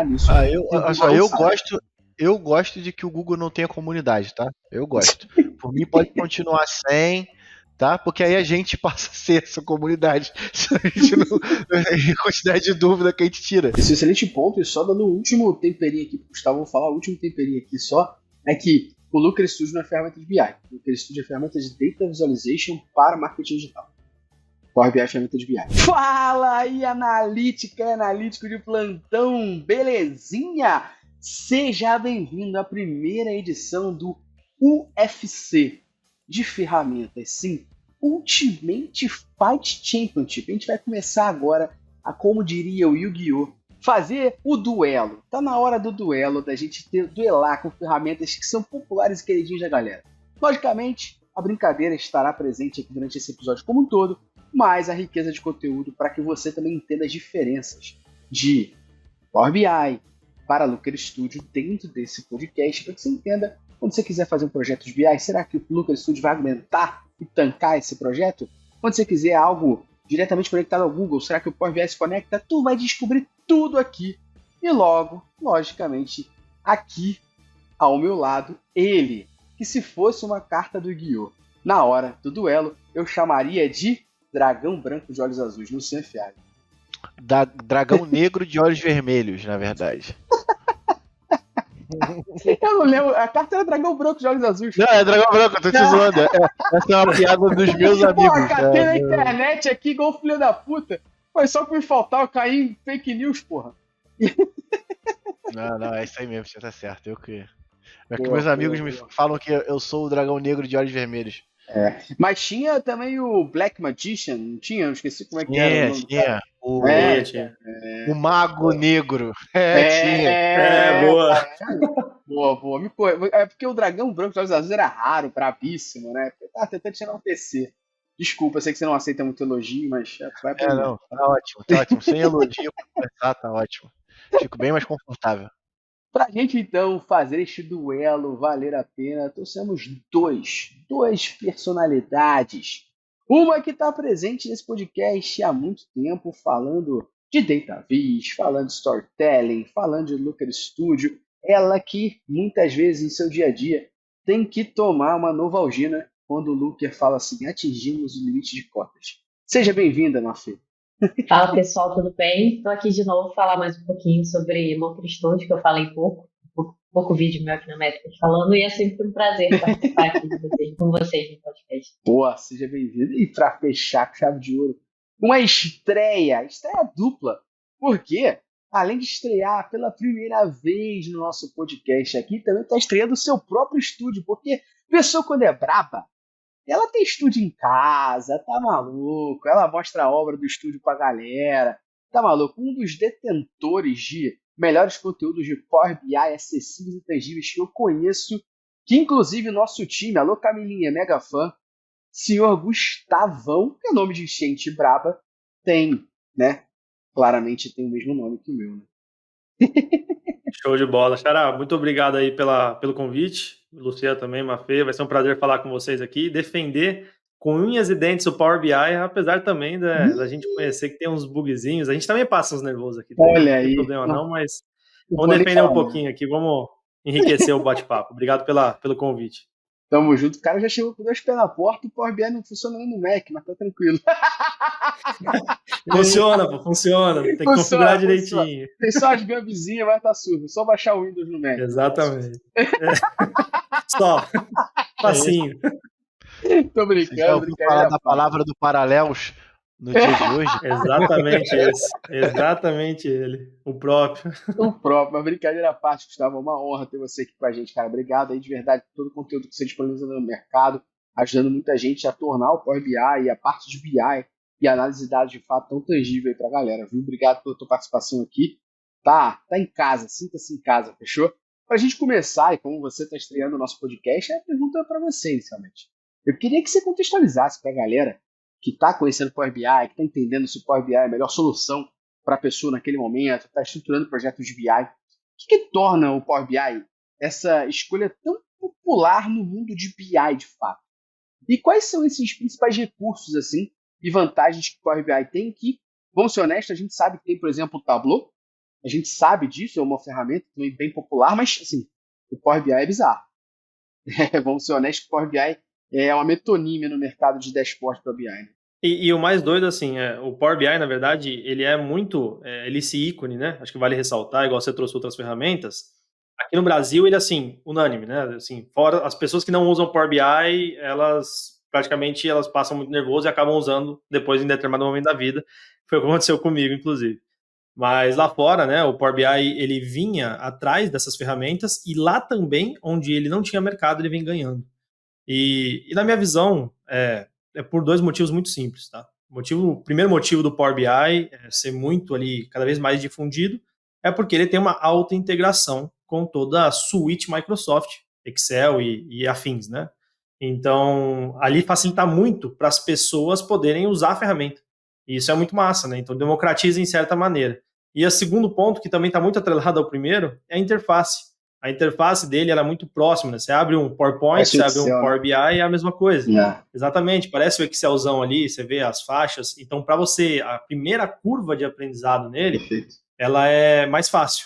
nisso. Eu gosto de que o Google não tenha comunidade, tá? Eu gosto. Por mim pode continuar sem, tá? Porque aí a gente passa a ser essa comunidade. A gente não, a quantidade de dúvida que a gente tira. Esse excelente ponto, e só dando o último temperinho aqui, Gustavo, vou falar o último temperinho aqui só, é que o Looker Studio não é ferramenta de BI. O Looker Studio é ferramenta de Data Visualization para marketing digital. Power BI é ferramenta de BI. Fala aí, analítica e analítico de plantão, belezinha? Seja bem-vindo à primeira edição do UFC de ferramentas, sim, Ultimate Fight Championship. A gente vai começar agora a, como diria o Yu-Gi-Oh!, fazer o duelo. Tá na hora do duelo, da gente duelar com ferramentas que são populares e queridinhas da galera. Logicamente, a brincadeira estará presente aqui durante esse episódio como um todo, mas a riqueza de conteúdo para que você também entenda as diferenças de Power BI para Looker Studio dentro desse podcast, para que você entenda quando você quiser fazer um projeto de BI, será que o Looker Studio vai aguentar e tancar esse projeto? Quando você quiser algo diretamente conectado ao Google, será que o Power BI se conecta? Tu vai descobrir tudo aqui. E logo, logicamente, aqui ao meu lado, ele, que se fosse uma carta do Yu-Gi-Oh! Na hora do duelo, eu chamaria de Dragão Branco de Olhos Azuis, Luciano Fialho. Dragão Negro de Olhos Vermelhos, na verdade. Eu não lembro, a carta era Dragão Branco de Olhos Azuis. Não, é Dragão Branco, eu tô te zoando. Essa é uma piada dos meus amigos. Pô, catei na internet aqui igual o filho da puta. Foi só pra me faltar, eu caí em fake news, porra. Não, é isso aí mesmo, você tá certo. É que meus amigos me falam que eu sou o Dragão Negro de Olhos Vermelhos. É. Mas tinha também o Black Magician, não tinha? Eu esqueci como é que era o nome. Tinha. O Mago Negro. Boa. Boa. É porque o Dragão Branco de Olhos Azuis era raro, brabíssimo, né? Eu tava tentando te enaltecer. Desculpa, eu sei que você não aceita muito elogio, mas vai pra mim. Não, tá ótimo. Sem elogio pra conversar, tá ótimo. Fico bem mais confortável. Pra gente, então, fazer este duelo valer a pena, trouxemos duas personalidades. Uma que está presente nesse podcast há muito tempo, falando de Data Viz, falando de Storytelling, falando de Looker Studio. Ela que, muitas vezes, em seu dia a dia, tem que tomar uma Novalgina quando o Looker fala assim, atingimos o limite de cotas. Seja bem-vinda, Mafê. Fala pessoal, tudo bem? Estou aqui de novo falar mais um pouquinho sobre Looker Studio, que eu falei pouco vídeo meu aqui na Métricas falando, e é sempre um prazer participar aqui com vocês no podcast. Boa, seja bem-vindo. E para fechar com chave de ouro, uma estreia dupla, porque além de estrear pela primeira vez no nosso podcast aqui, também está estreando o seu próprio estúdio, porque a pessoa quando é braba, ela tem estúdio em casa, tá maluco? Ela mostra a obra do estúdio pra galera, tá maluco? Um dos detentores de melhores conteúdos de Power BI acessíveis e tangíveis que eu conheço, que inclusive o nosso time, alô Camilinha, mega fã, senhor Gustavão, que é nome de gente braba, tem, né? Claramente tem o mesmo nome que o meu, né? Show de bola. Xará, muito obrigado aí pelo convite. Luciano também, Mafê, vai ser um prazer falar com vocês aqui, defender com unhas e dentes o Power BI, apesar também da gente conhecer que tem uns bugzinhos. A gente também passa uns nervosos aqui. Olha aí. Não tem problema não, mas vamos defender um pouquinho aqui, vamos enriquecer o bate-papo. Obrigado pelo convite. Tamo junto. O cara já chegou com 2 pés na porta e o Power BI não funciona nem no Mac, mas tá tranquilo. Funciona. Tem que configurar direitinho. Tem só as gambizinhas, mas tá surdo. Só baixar o Windows no Mac. Exatamente. Só. Facinho. Tô brincando. Falar da palavra do Paralelos no dia de hoje. Exatamente ele. O próprio. Mas brincadeira à parte, Gustavo. É uma honra ter você aqui com a gente, cara. Obrigado aí de verdade por todo o conteúdo que você disponibiliza no mercado, ajudando muita gente a tornar o Power BI e a parte de BI e análise de dados de fato tão tangível aí pra galera, viu? Obrigado pela tua participação aqui. Tá em casa, sinta-se em casa, fechou? Pra gente começar, e como você tá estreando o nosso podcast, a pergunta é pra você, inicialmente. Eu queria que você contextualizasse pra galera que está conhecendo o Power BI, que está entendendo se o Power BI é a melhor solução para a pessoa naquele momento, está estruturando projetos de BI. O que torna o Power BI essa escolha tão popular no mundo de BI, de fato? E quais são esses principais recursos assim, e vantagens que o Power BI tem que, vamos ser honestos, a gente sabe que tem, por exemplo, o Tableau, A gente sabe disso, é uma ferramenta também bem popular, mas assim, o Power BI é bizarro. Vamos ser honestos, o Power BI é uma metonímia no mercado de dashboard para BI. Né? E o mais doido, assim, o Power BI, na verdade, ele é muito, ele esse ícone, né? Acho que vale ressaltar, igual você trouxe outras ferramentas. Aqui no Brasil, ele é, assim, unânime, né? Assim, fora as pessoas que não usam Power BI, elas praticamente elas passam muito nervoso e acabam usando depois em determinado momento da vida. Foi o que aconteceu comigo, inclusive. Mas lá fora, né, o Power BI, ele vinha atrás dessas ferramentas e lá também, onde ele não tinha mercado, ele vem ganhando. E na minha visão, é por dois motivos muito simples, tá? O primeiro motivo do Power BI ser muito ali, cada vez mais difundido, é porque ele tem uma alta integração com toda a suite Microsoft, Excel e afins, né? Então, ali facilita muito para as pessoas poderem usar a ferramenta. E isso é muito massa, né? Então, democratiza em certa maneira. E o segundo ponto, que também está muito atrelado ao primeiro, é a interface. A interface dele era muito próxima, né? Você abre um PowerPoint, Parece você o abre um Excel, Power BI, é a mesma coisa. né? Exatamente, parece o Excelzão ali, você vê as faixas. Então, para você, a primeira curva de aprendizado nele, Perfeito. ela é mais fácil.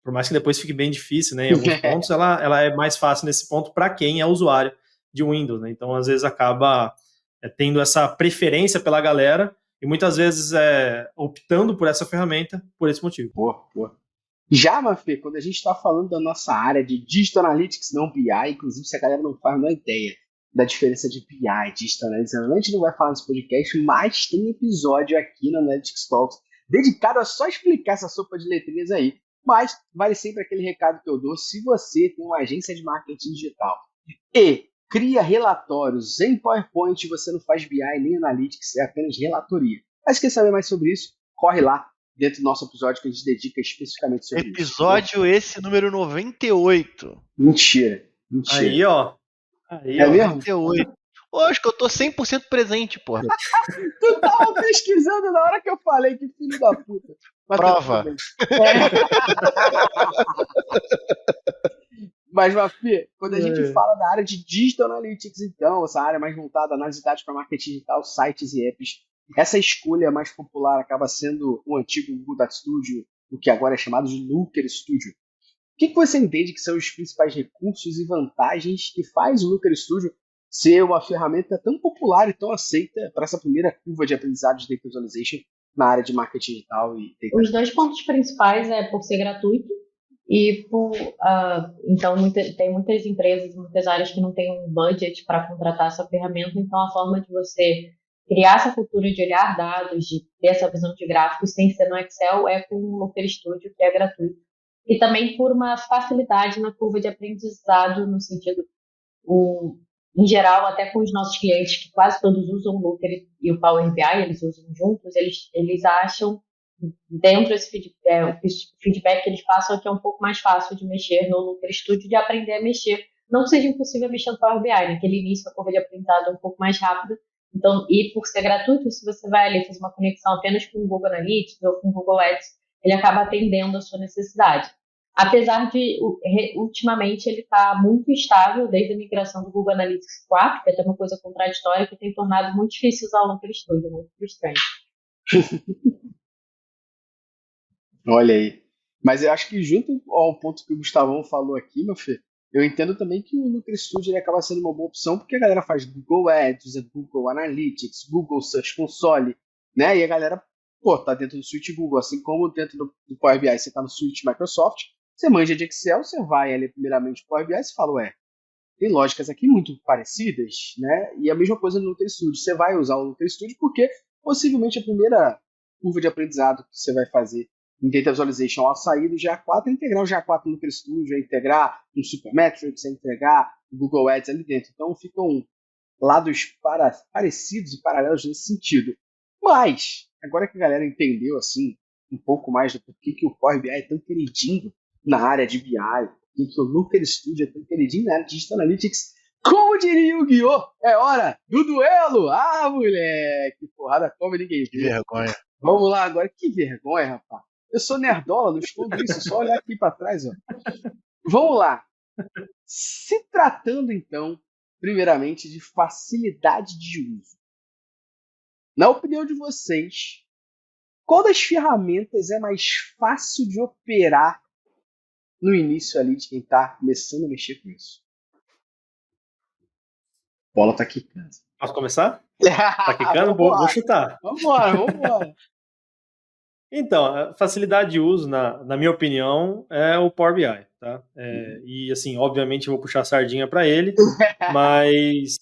Por mais que depois fique bem difícil, né? Em alguns pontos, ela é mais fácil nesse ponto para quem é usuário de Windows, né? Então, às vezes, acaba tendo essa preferência pela galera e muitas vezes optando por essa ferramenta por esse motivo. Pô. Já, Mafê, quando a gente está falando da nossa área de Digital Analytics, não BI, inclusive se a galera não faz uma ideia da diferença de BI, Digital Analytics, a gente não vai falar nesse podcast, mas tem episódio aqui no Analytics Talks dedicado a só explicar essa sopa de letrinhas aí. Mas vale sempre aquele recado que eu dou, se você tem uma agência de marketing digital e cria relatórios em PowerPoint, você não faz BI nem Analytics, é apenas relatoria. Mas quer saber mais sobre isso? Corre lá dentro do nosso episódio que a gente dedica especificamente sobre isso. Episódio esse número 98. Mentira. Aí, ó. É mesmo? 98. Pô, acho que eu tô 100% presente, porra. Tu tava pesquisando na hora que eu falei, que filho da puta. Mas Prova. Mas, Mafê, quando a gente fala da área de Digital Analytics, então, essa área mais voltada a análise de dados para marketing digital, sites e apps, essa escolha mais popular acaba sendo o antigo Google Data Studio, o que agora é chamado de Looker Studio. O que você entende que são os principais recursos e vantagens que faz o Looker Studio ser uma ferramenta tão popular e tão aceita para essa primeira curva de aprendizado de Data Visualization na área de marketing digital e data? Os dois pontos principais é por ser gratuito e então tem muitas empresas, muitas áreas que não têm um budget para contratar essa ferramenta, então a forma de você criar essa cultura de olhar dados, de ter essa visão de gráficos sem ser no Excel é com o Looker Studio, que é gratuito. E também por uma facilidade na curva de aprendizado, no sentido, em geral, até com os nossos clientes, que quase todos usam o Looker e o Power BI, eles usam juntos, eles acham, dentro desse feedback que eles passam, que é um pouco mais fácil de mexer no Looker Studio, de aprender a mexer. Não que seja impossível mexer no Power BI, naquele início a curva de aprendizado é um pouco mais rápida. Então, e por ser gratuito, se você vai ali fazer uma conexão apenas com o Google Analytics ou com o Google Ads, ele acaba atendendo a sua necessidade. Apesar de, ultimamente, ele está muito instável desde a migração do Google Analytics 4, que é até uma coisa contraditória, que tem tornado muito difícil usar o Looker Studio, muito frustrante. Olha aí. Mas eu acho que junto ao ponto que o Gustavão falou aqui, meu filho, eu entendo também que o Looker Studio ele acaba sendo uma boa opção porque a galera faz Google Ads, usa Google Analytics, Google Search Console, né? E a galera, tá dentro do suite Google, assim como dentro do Power BI você tá no suite Microsoft, você manja de Excel, você vai ali primeiramente no Power BI e você fala, tem lógicas aqui muito parecidas, né? E a mesma coisa no Looker Studio. Você vai usar o Looker Studio porque possivelmente a primeira curva de aprendizado que você vai fazer em Data Visualization ao sair do GA4 é integrar o GA4 no Looker Studio, é integrar um Supermetrics, é integrar o Google Ads ali dentro. Então ficam lados parecidos e paralelos nesse sentido. Mas, agora que a galera entendeu assim um pouco mais do porquê que o Power BI é tão queridinho na área de BI, e que o Looker Studio é tão queridinho na área de Digital Analytics, como diria o Guiô, é hora do duelo! Ah, moleque, porrada como ninguém viu. Que vergonha. Vamos lá agora, que vergonha, rapaz. Eu sou nerdola, não escondo isso, só olhar aqui para trás, ó. Vamos lá. Se tratando, então, primeiramente, de facilidade de uso. Na opinião de vocês, Qual das ferramentas é mais fácil de operar no início ali de quem tá começando a mexer com isso? Bola tá quicando. Posso começar? Tá quicando? Vou chutar. Vambora. Então, a facilidade de uso, na minha opinião, é o Power BI, tá? E, assim, obviamente eu vou puxar a sardinha para ele, mas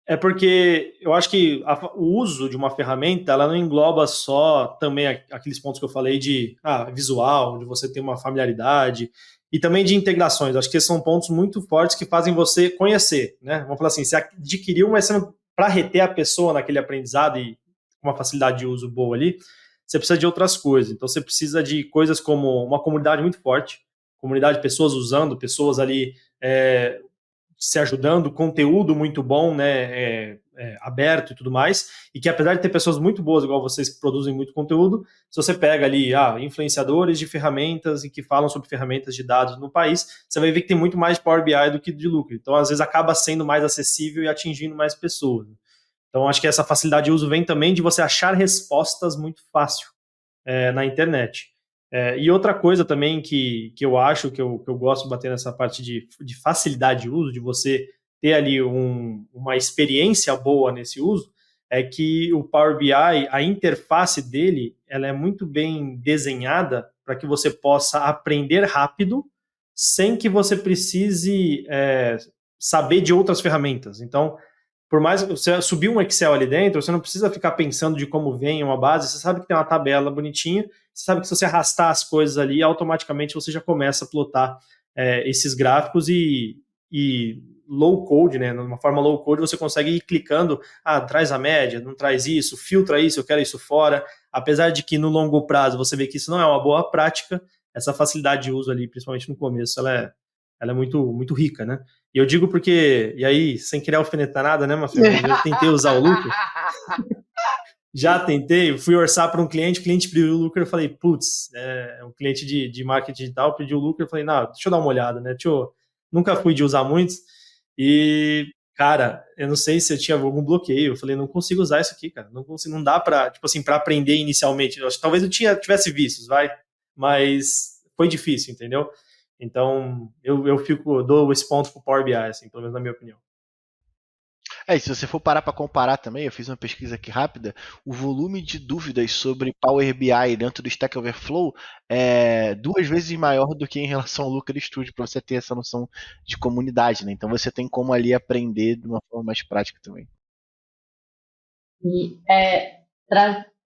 é porque eu acho que o uso de uma ferramenta, ela não engloba só também aqueles pontos que eu falei de visual, de você ter uma familiaridade, e também de integrações. Acho que esses são pontos muito fortes que fazem você conhecer, né? Vamos falar assim, você adquiriu, mas para reter a pessoa naquele aprendizado e com uma facilidade de uso boa ali, você precisa de outras coisas. Então, você precisa de coisas como uma comunidade muito forte, comunidade de pessoas usando, pessoas ali se ajudando, conteúdo muito bom, né, aberto e tudo mais, e que apesar de ter pessoas muito boas, igual vocês que produzem muito conteúdo, se você pega ali influenciadores de ferramentas e que falam sobre ferramentas de dados no país, você vai ver que tem muito mais Power BI do que de Looker. Então, às vezes, acaba sendo mais acessível e atingindo mais pessoas. Então, acho que essa facilidade de uso vem também de você achar respostas muito fácil na internet. E outra coisa também que eu acho, que eu gosto de bater nessa parte de facilidade de uso, de você ter ali uma experiência boa nesse uso, é que o Power BI, a interface dele, ela é muito bem desenhada para que você possa aprender rápido, sem que você precise saber de outras ferramentas. Então, por mais que você subir um Excel ali dentro, você não precisa ficar pensando de como vem uma base, você sabe que tem uma tabela bonitinha, você sabe que se você arrastar as coisas ali, automaticamente você já começa a plotar esses gráficos e low code, né? Numa forma low code, você consegue ir clicando, traz a média, não traz isso, filtra isso, eu quero isso fora. Apesar de que no longo prazo você vê que isso não é uma boa prática, essa facilidade de uso ali, principalmente no começo, ela é muito, muito rica, né? E eu digo porque, e aí, sem querer alfinetar nada, né, Mafia? Eu tentei usar o Looker. Já tentei, fui orçar para um cliente, o cliente pediu o Looker, eu falei, putz, um cliente de marketing digital pediu o Looker, eu falei, não, deixa eu dar uma olhada, né? Nunca fui de usar muitos. E, cara, eu não sei se eu tinha algum bloqueio. Eu falei, não consigo usar isso aqui, cara. Não consigo, não dá para, tipo assim, para aprender inicialmente. Talvez eu tivesse vícios, mas foi difícil, entendeu? Então, eu dou esse ponto pro Power BI, assim, pelo menos na minha opinião. E se você for parar para comparar também, eu fiz uma pesquisa aqui rápida, o volume de dúvidas sobre Power BI dentro do Stack Overflow é 2 vezes maior do que em relação ao Looker Studio, para você ter essa noção de comunidade, né? Então você tem como ali aprender de uma forma mais prática também. E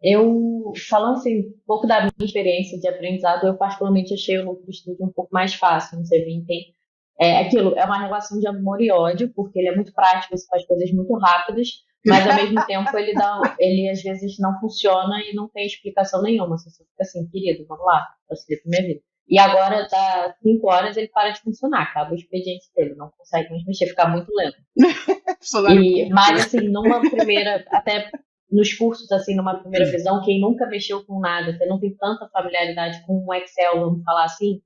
eu, falando assim, um pouco da minha experiência de aprendizado, eu particularmente achei o Looker Studio um pouco mais fácil, não sei bem, tem aquilo, é uma relação de amor e ódio, porque ele é muito prático, você faz coisas muito rápidas, mas ao mesmo tempo ele às vezes não funciona e não tem explicação nenhuma. Você fica assim, querido, vamos lá, facilita minha vida. E agora, dá 5 horas, ele para de funcionar, acaba o expediente dele, não consegue mais mexer, fica muito lento. Mas assim, numa primeira, até nos cursos, assim, numa primeira visão, quem nunca mexeu com nada, você não tem tanta familiaridade com o Excel, vamos falar assim,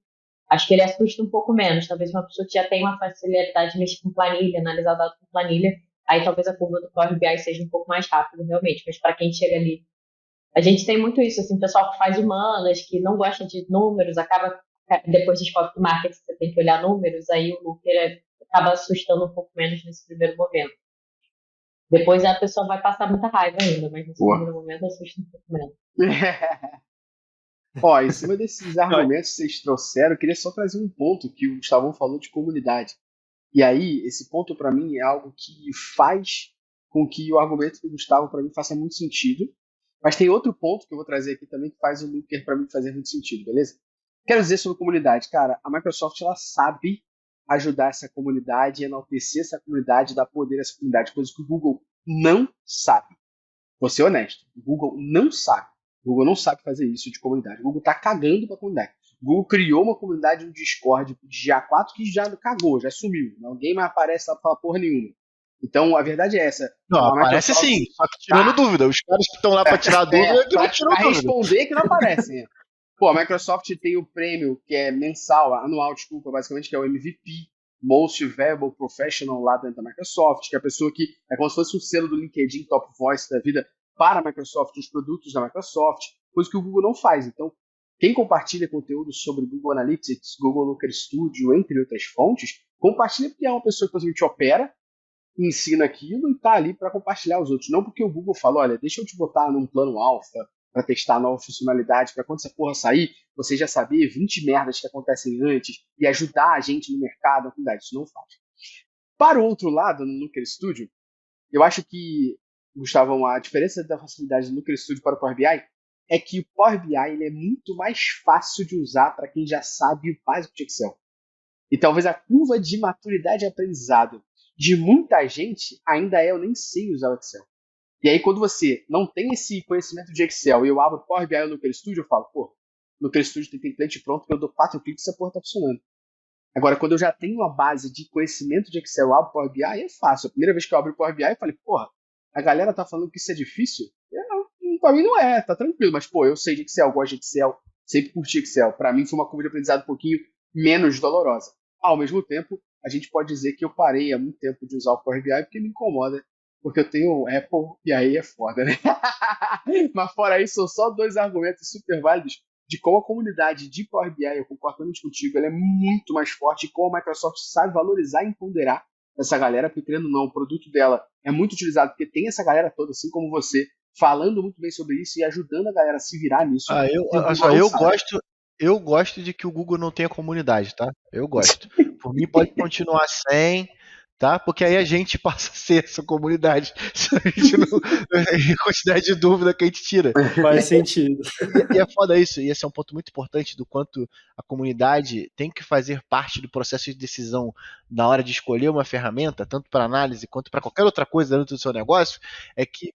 acho que ele assusta um pouco menos. Talvez uma pessoa que já tenha uma facilidade de mexer com planilha, analisar dados com planilha, aí talvez a curva do Power BI seja um pouco mais rápida, realmente. Mas para quem chega ali, a gente tem muito isso, assim, pessoal que faz humanas, que não gosta de números, acaba, depois descobre que marketing você tem que olhar números, aí o Looker acaba assustando um pouco menos nesse primeiro momento. Depois a pessoa vai passar muita raiva ainda, mas nesse primeiro momento assusta um pouco menos. Em cima desses argumentos que vocês trouxeram, eu queria só trazer um ponto que o Gustavão falou de comunidade. E aí, esse ponto para mim é algo que faz com que o argumento do Gustavo para mim faça muito sentido. Mas tem outro ponto que eu vou trazer aqui também que faz o Looker para mim fazer muito sentido, beleza? Quero dizer sobre comunidade. Cara, a Microsoft ela sabe ajudar essa comunidade, enaltecer essa comunidade, dar poder a essa comunidade, coisas que o Google não sabe. Vou ser honesto, o Google não sabe. O Google não sabe fazer isso de comunidade. O Google tá cagando pra comunidade. O Google criou uma comunidade no Discord de GA4 que já cagou, já sumiu. Ninguém mais aparece lá pra falar porra nenhuma. Então, a verdade é essa. Não, aparece sim, só que tirando dúvida. Os caras que estão lá pra tirar dúvida, pra responder que não aparecem. Pô, a Microsoft tem o prêmio que é mensal, anual, desculpa, basicamente, que é o MVP, Most Valuable Professional lá dentro da Microsoft, que é a pessoa que é como se fosse um selo do LinkedIn Top Voice da vida para a Microsoft, os produtos da Microsoft. coisa que o Google não faz. Então, quem compartilha conteúdo sobre Google Analytics, Google Looker Studio, entre outras fontes, compartilha porque é uma pessoa que possivelmente opera, ensina aquilo e está ali para compartilhar os outros. Não porque o Google falou, olha, deixa eu te botar num plano alfa para testar a nova funcionalidade, para quando essa porra sair, você já saber 20 merdas que acontecem antes e ajudar a gente no mercado, na comunidade. Isso não faz. Para o outro lado, no Looker Studio, eu acho que, Gustavo, a diferença da facilidade do Looker Studio para o Power BI é que o Power BI ele é muito mais fácil de usar para quem já sabe o básico de Excel. E talvez a curva de maturidade e aprendizado de muita gente ainda é eu nem sei usar o Excel. E aí quando você não tem esse conhecimento de Excel e eu abro o Power BI no Looker Studio, eu falo, pô, no Looker Studio tem template pronto, que eu dou 4 cliques e essa porra tá funcionando. Agora, quando eu já tenho uma base de conhecimento de Excel, eu abro o Power BI, é fácil. A primeira vez que eu abro o Power BI, eu falei, porra, a galera tá falando que isso é difícil? Pra mim não é, tá tranquilo. Mas, pô, eu sei de Excel, gosto de Excel, sempre curti Excel. Pra mim foi uma curva de aprendizado um pouquinho menos dolorosa. Ao mesmo tempo, a gente pode dizer que eu parei há muito tempo de usar o Power BI porque me incomoda. Porque eu tenho Apple e aí é foda, né? Mas fora isso, são só 2 argumentos super válidos de como a comunidade de Power BI, eu concordo totalmente contigo, ela é muito mais forte e como a Microsoft sabe valorizar e empoderar essa galera, porque querendo ou não, o produto dela é muito utilizado, porque tem essa galera toda, assim como você, falando muito bem sobre isso e ajudando a galera a se virar nisso. Eu gosto de que o Google não tenha comunidade, tá? Eu gosto. Por mim pode continuar sem, tá? Porque aí a gente passa a ser essa comunidade. A gente não, a quantidade de dúvida que a gente tira. Faz sentido. E é foda isso, e esse é um ponto muito importante do quanto a comunidade tem que fazer parte do processo de decisão na hora de escolher uma ferramenta, tanto para análise quanto para qualquer outra coisa dentro do seu negócio, é que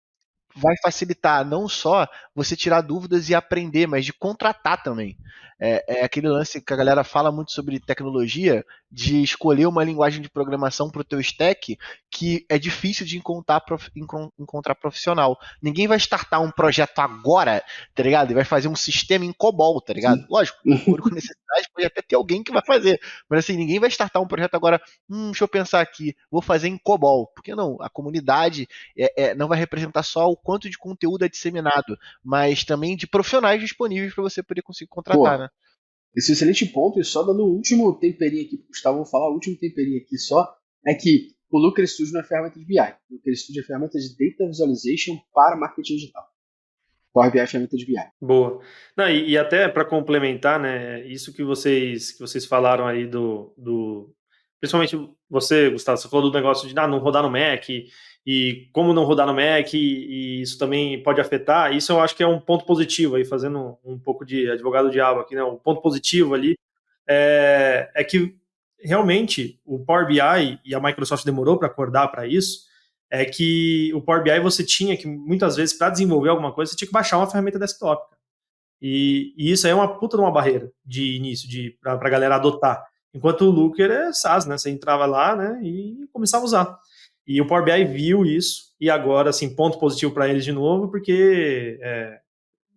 vai facilitar não só você tirar dúvidas e aprender, mas de contratar também. É aquele lance que a galera fala muito sobre tecnologia, de escolher uma linguagem de programação para o teu stack que é difícil de encontrar profissional. Ninguém vai startar um projeto agora, tá ligado? E vai fazer um sistema em COBOL, tá ligado? Lógico, por necessidade pode até ter alguém que vai fazer, mas assim, ninguém vai startar um projeto agora, deixa eu pensar aqui, vou fazer em COBOL. Por que não? A comunidade não vai representar só o quanto de conteúdo é disseminado, mas também de profissionais disponíveis para você poder conseguir contratar, né? Esse é um excelente ponto, e só dando o último temperinho aqui, Gustavo, vou falar o último temperinho aqui só, é que o Looker Studio não é ferramenta de BI. O Looker Studio é ferramenta de Data Visualization para marketing digital. Power BI é ferramenta de BI. Boa. Não, e até para complementar, né, isso que vocês falaram aí principalmente você, Gustavo, você falou do negócio de não rodar no Mac e como não rodar no Mac e isso também pode afetar. Isso eu acho que é um ponto positivo aí, fazendo um pouco de advogado diabo aqui, né? Um ponto positivo ali é que realmente o Power BI, e a Microsoft demorou para acordar para isso, é que o Power BI você tinha que, muitas vezes, para desenvolver alguma coisa, você tinha que baixar uma ferramenta desktop. E isso aí é uma puta de uma barreira de início, para a galera adotar. Enquanto o Looker é SaaS, né? Você entrava lá, né, e começava a usar. E o Power BI viu isso, e agora, assim, ponto positivo para eles de novo, porque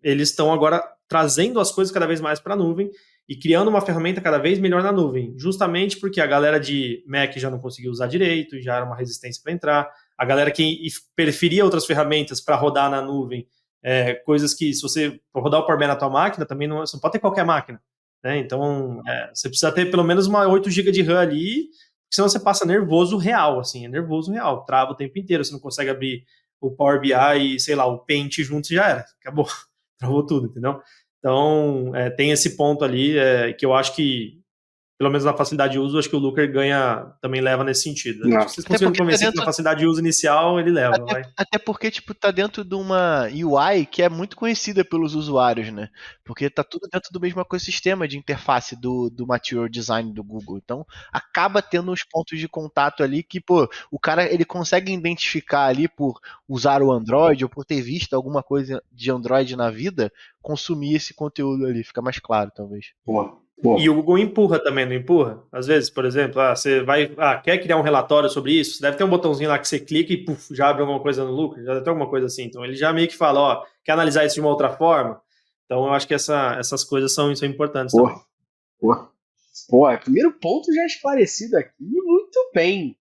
eles estão agora trazendo as coisas cada vez mais para a nuvem e criando uma ferramenta cada vez melhor na nuvem, justamente porque a galera de Mac já não conseguiu usar direito, já era uma resistência para entrar, a galera que preferia outras ferramentas para rodar na nuvem, coisas que, se você rodar o Power BI na tua máquina, também você não pode ter qualquer máquina, né? Então, você precisa ter pelo menos uma 8 GB de RAM ali, senão você passa nervoso real, assim, é nervoso real, trava o tempo inteiro, você não consegue abrir o Power BI e, sei lá, o Paint junto, já era, acabou, travou tudo, entendeu? Então, tem esse ponto ali que eu acho que, pelo menos na facilidade de uso, acho que o Looker também leva nesse sentido. Se vocês conseguirem convencer que na facilidade de uso inicial, ele leva. Até porque, tipo, tá dentro de uma UI que é muito conhecida pelos usuários, né? Porque tá tudo dentro do mesmo ecossistema de interface do Material Design do Google. Então, acaba tendo uns pontos de contato ali que, pô, o cara, ele consegue identificar ali por usar o Android ou por ter visto alguma coisa de Android na vida, consumir esse conteúdo ali. Fica mais claro, talvez. Boa. E o Google empurra também, não empurra? Às vezes, por exemplo, você quer criar um relatório sobre isso, você deve ter um botãozinho lá que você clica e já abre alguma coisa no Looker, já deve ter alguma coisa assim. Então ele já meio que fala, quer analisar isso de uma outra forma? Então eu acho que essas coisas são importantes também. Primeiro ponto já esclarecido aqui, muito bem.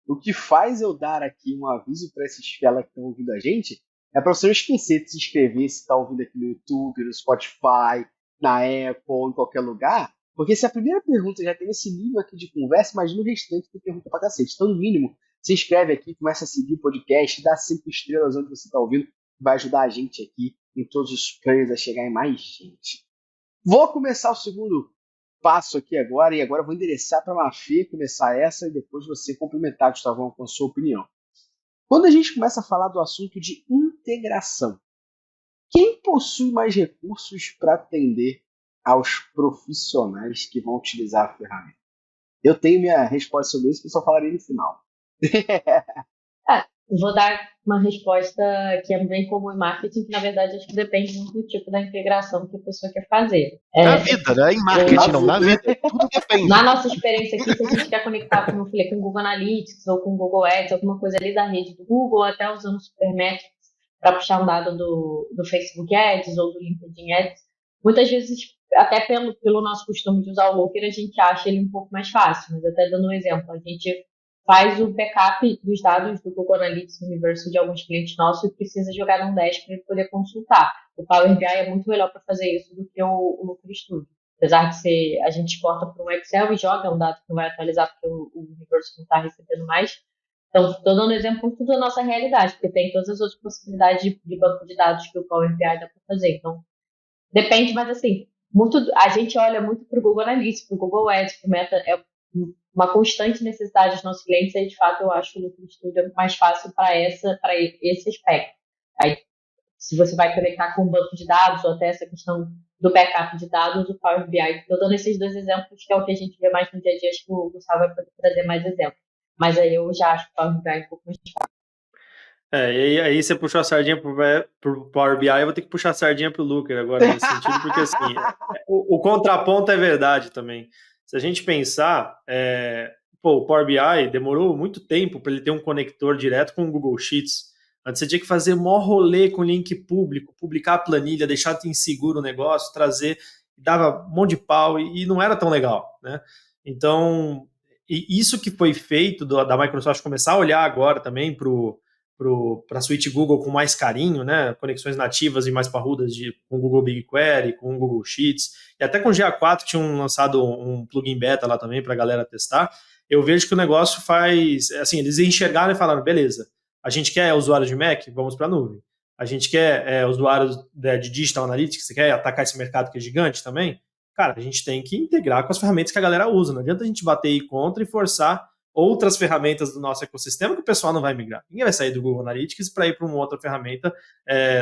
O que faz eu dar aqui um aviso para esses fela que estão ouvindo a gente É para você não esquecer de se inscrever se está ouvindo aqui no YouTube, no Spotify, na Apple, ou em qualquer lugar. Porque se a primeira pergunta já tem esse nível aqui de conversa, imagina o restante que pergunta pra cacete. Então, no mínimo, se inscreve aqui, começa a seguir o podcast, dá 5 estrelas onde você está ouvindo, vai ajudar a gente aqui em todos os players a chegar em mais gente. Vou começar o segundo passo aqui agora, e agora eu vou endereçar para a Mafê começar essa e depois você complementar, Gustavão, com a sua opinião. Quando a gente começa a falar do assunto de integração, quem possui mais recursos para atender aos profissionais que vão utilizar a ferramenta? Eu tenho minha resposta sobre isso, que eu só falarei no final. Vou dar uma resposta que é bem comum em marketing, que na verdade acho que depende muito do tipo da integração que a pessoa quer fazer. Na vida, né? Em marketing não, na vida. Tudo depende. Na nossa experiência aqui, se a gente quer conectar, como eu falei, com o Google Analytics ou com o Google Ads, alguma coisa ali da rede do Google, até usando o Supermetrics para puxar um dado do Facebook Ads ou do LinkedIn Ads, muitas vezes, até pelo nosso costume de usar o Looker, a gente acha ele um pouco mais fácil. Mas até dando um exemplo, a gente faz o backup dos dados do Google Analytics Universo de alguns clientes nossos e precisa jogar num dash para ele poder consultar. O Power BI é muito melhor para fazer isso do que o Looker Studio. Apesar de a gente exporta para um Excel e joga um dado que não vai atualizar porque o Universo não está recebendo mais. Então, estou dando exemplo muito da nossa realidade, porque tem todas as outras possibilidades de banco de dados que o Power BI dá para fazer. Então, depende, mas assim, a gente olha muito para o Google Analytics, para o Google Ads, para o Meta, é uma constante necessidade dos nossos clientes, e de fato eu acho que o Looker Studio é mais fácil para esse aspecto. Aí, se você vai conectar com um banco de dados ou até essa questão do backup de dados, o Power BI. Estou dando esses dois exemplos, que é o que a gente vê mais no dia a dia, acho que o Gustavo vai poder trazer mais exemplos. Mas aí eu já acho que o Power BI um pouco mais fácil. E aí você puxou a sardinha pro Power BI, eu vou ter que puxar a sardinha pro Looker agora nesse sentido, porque assim, o contraponto é verdade também. Se a gente pensar, o Power BI demorou muito tempo para ele ter um conector direto com o Google Sheets. Antes você tinha que fazer mó rolê com link público, publicar a planilha, deixar inseguro o negócio, trazer, dava um monte de pau e não era tão legal, né? Então, isso que foi feito da Microsoft começar a olhar agora também para a suíte Google com mais carinho, né? Conexões nativas e mais parrudas com o Google BigQuery, com o Google Sheets, e até com o GA4 tinham lançado um plugin beta lá também para a galera testar. Eu vejo que o negócio faz, assim, eles enxergaram e falaram, beleza, a gente quer usuários de Mac, vamos para a nuvem. A gente quer usuários de Digital Analytics, você quer atacar esse mercado que é gigante também? Cara, a gente tem que integrar com as ferramentas que a galera usa. Não adianta a gente bater aí contra e forçar outras ferramentas do nosso ecossistema que o pessoal não vai migrar. Ninguém vai sair do Google Analytics para ir para uma outra ferramenta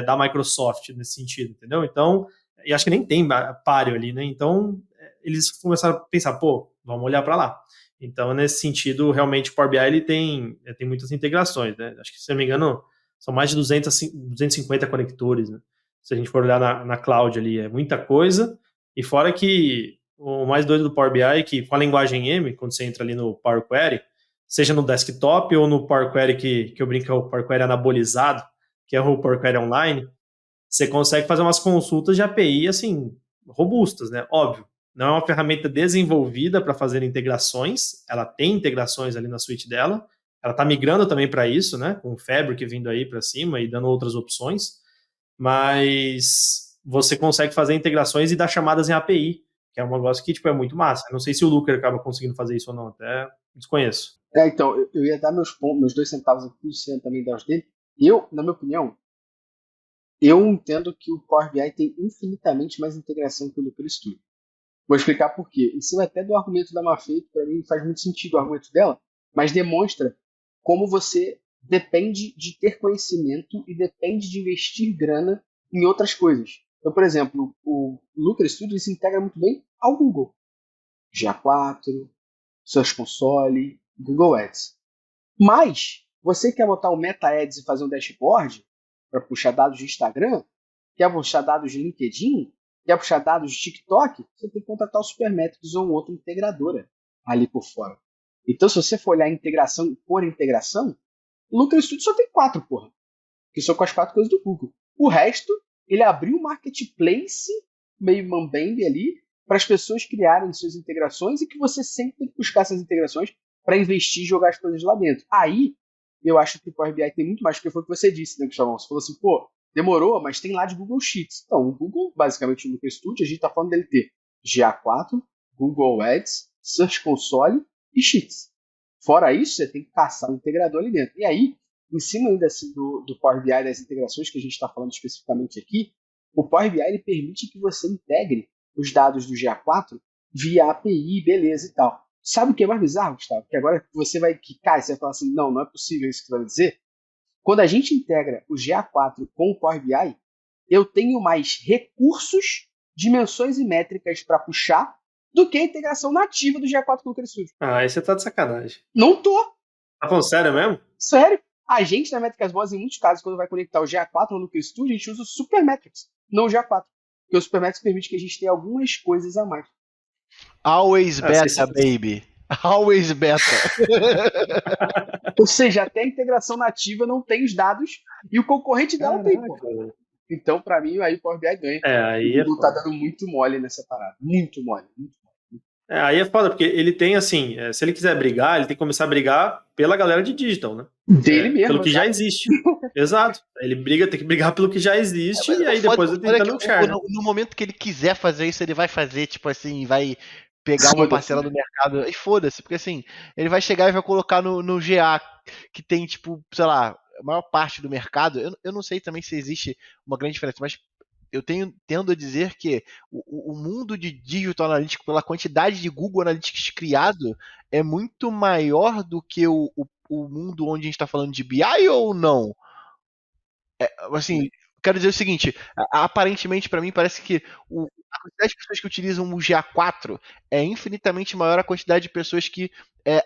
da Microsoft nesse sentido, entendeu? Então, e acho que nem tem páreo ali, né? Então, eles começaram a pensar, vamos olhar para lá. Então, nesse sentido, realmente o Power BI ele tem muitas integrações, né? Acho que, se não me engano, são mais de 250 conectores, né? Se a gente for olhar na cloud ali, é muita coisa. E fora que o mais doido do Power BI é que com a linguagem M, quando você entra ali no Power Query, seja no desktop ou no Power Query que eu brinco é o Power Query anabolizado, que é o Power Query online, você consegue fazer umas consultas de API, assim, robustas, né? Óbvio, não é uma ferramenta desenvolvida para fazer integrações, ela tem integrações ali na suíte dela, ela está migrando também para isso, né? Com o Fabric vindo aí para cima e dando outras opções, mas você consegue fazer integrações e dar chamadas em API, que é um negócio que é muito massa. Eu não sei se o Looker acaba conseguindo fazer isso ou não, até desconheço. Então, eu ia dar meus 2 centavos aqui, o Luciano também dá os dele. Na minha opinião, eu entendo que o Power BI tem infinitamente mais integração que o Looker Studio. Vou explicar por quê. Em cima até do argumento da Mafê, que para mim faz muito sentido o argumento dela, mas demonstra como você depende de ter conhecimento e depende de investir grana em outras coisas. Então, por exemplo, o Looker Studio se integra muito bem ao Google. GA4, Search Console, Google Ads. Mas, você quer botar um Meta Ads e fazer um dashboard para puxar dados de Instagram, quer puxar dados de LinkedIn, quer puxar dados de TikTok, você tem que contratar o Supermetrics ou outra integradora ali por fora. Então, se você for olhar integração por integração, o Looker Studio só tem 4, que são com as 4 coisas do Google. O resto, ele abriu um marketplace meio mambembe ali para as pessoas criarem suas integrações e que você sempre tem que buscar essas integrações para investir e jogar as coisas lá dentro. Aí, eu acho que o Power BI tem muito mais, porque foi o que você disse, né, Gustavo? Você falou assim, pô, demorou, mas tem lá de Google Sheets. Então, o Google, basicamente, no Lucas Studio, a gente está falando dele ter GA4, Google Ads, Search Console e Sheets. Fora isso, você tem que caçar um integrador ali dentro. E aí, em cima ainda assim, do Power BI, das integrações que a gente está falando especificamente aqui, o Power BI ele permite que você integre os dados do GA4 via API, beleza e tal. Sabe o que é mais bizarro, Gustavo? Que agora você vai quicar e você vai falar assim, não é possível isso que você vai dizer. Quando a gente integra o GA4 com o Power BI, eu tenho mais recursos, dimensões e métricas para puxar do que a integração nativa do GA4 com o Lucas Studio. Ah, aí você tá de sacanagem. Não tô. Tá falando sério mesmo? Sério. A gente, na Métricas Boas, em muitos casos, quando vai conectar o GA4 no Lucas Studio, a gente usa o Supermetrics, não o GA4. Porque o Supermetrics permite que a gente tenha algumas coisas a mais. Always beta, baby. Always beta. Ou seja, até a integração nativa não tem os dados e o concorrente dela tem, pô. Então, pra mim, aí o Power BI ganha. Aí o Google tá dando muito mole nessa parada. Muito mole. Aí é foda, porque ele tem, assim, se ele quiser brigar, ele tem que começar a brigar pela galera de digital, né? Dele mesmo. Pelo que já existe. Exato. Ele tem que brigar pelo que já existe e aí depois ele tenta lutar. No momento que ele quiser fazer isso, ele vai fazer, tipo assim, vai pegar uma parcela do mercado e foda-se, porque assim, ele vai chegar e vai colocar no GA, que tem, tipo, sei lá, a maior parte do mercado. Eu não sei também se existe uma grande diferença, mas eu tendo a dizer que o mundo de Digital Analytics, pela quantidade de Google Analytics criado, é muito maior do que o mundo onde a gente está falando de BI ou não? Assim, quero dizer o seguinte, aparentemente para mim parece que a quantidade de pessoas que utilizam o GA4 é infinitamente maior a quantidade de pessoas que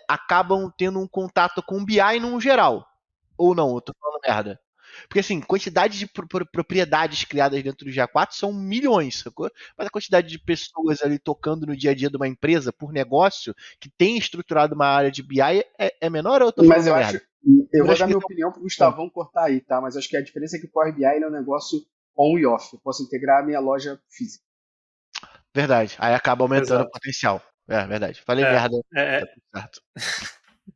acabam tendo um contato com o BI no geral. Ou não, eu tô falando merda. Porque, assim, quantidade de propriedades criadas dentro do GA4 são milhões, sacou? Mas a quantidade de pessoas ali tocando no dia a dia de uma empresa por negócio que tem estruturado uma área de BI é menor ou eu tô falando merda? Eu vou dar minha opinião pro Gustavão cortar aí, tá? Mas acho que a diferença é que o Power BI é um negócio on e off. Eu posso integrar a minha loja física. Verdade. Aí acaba aumentando o potencial. É, verdade. Falei merda. Tá tudo certo.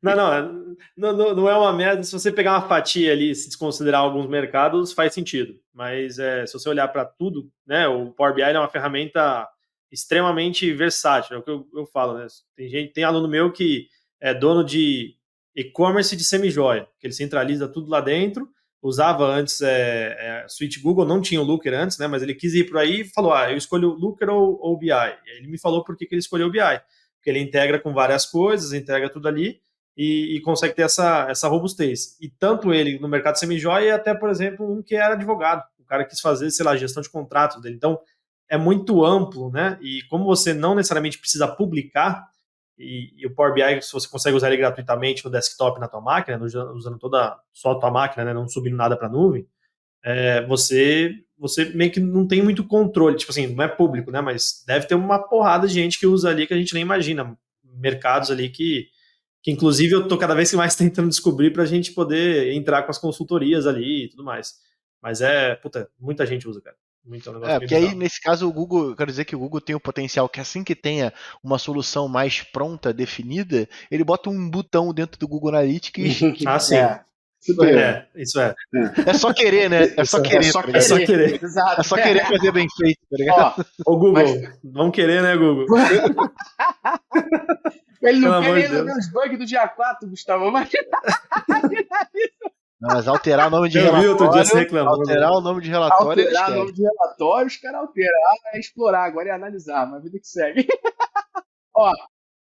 Não é uma merda. Se você pegar uma fatia ali, se desconsiderar alguns mercados, faz sentido. Mas se você olhar para tudo, né, o Power BI é uma ferramenta extremamente versátil. É o que eu falo, né? Tem aluno meu que é dono de e-commerce de semi-joia, que ele centraliza tudo lá dentro. Usava antes Suite Google, não tinha o Looker antes, né? Mas ele quis ir por aí e falou: eu escolho o Looker ou BI. E aí ele me falou por que ele escolheu o BI. Porque ele integra com várias coisas, integra tudo ali. E consegue ter essa robustez. E tanto ele no mercado semi-joia, e até, por exemplo, um que era advogado. O cara quis fazer, sei lá, gestão de contratos dele. Então, é muito amplo, né? E como você não necessariamente precisa publicar, e o Power BI, se você consegue usar ele gratuitamente no desktop na tua máquina, usando só a tua máquina, né, não subindo nada para a nuvem, você meio que não tem muito controle. Tipo assim, não é público, né? Mas deve ter uma porrada de gente que usa ali que a gente nem imagina. Mercados ali que inclusive eu tô cada vez mais tentando descobrir pra gente poder entrar com as consultorias ali e tudo mais. Mas muita gente usa, cara. Porque aí, nesse caso, o Google, eu quero dizer que o Google tem o potencial que assim que tenha uma solução mais pronta, definida, ele bota um botão dentro do Google Analytics. Sim. Isso é. É só querer, né? É só querer. É só querer. Exato. É só querer fazer bem feito, tá ligado? Ô Google, vamos querer, né, Google? Ele não quer nem ver os bugs do dia 4, Gustavo, mas... Mas alterar o nome de relatório. Outro dia você reclamou, alterar o nome de relatório. Alterar o nome de relatório, os caras alterar, explorar, agora é analisar, mas a vida que segue. Ó,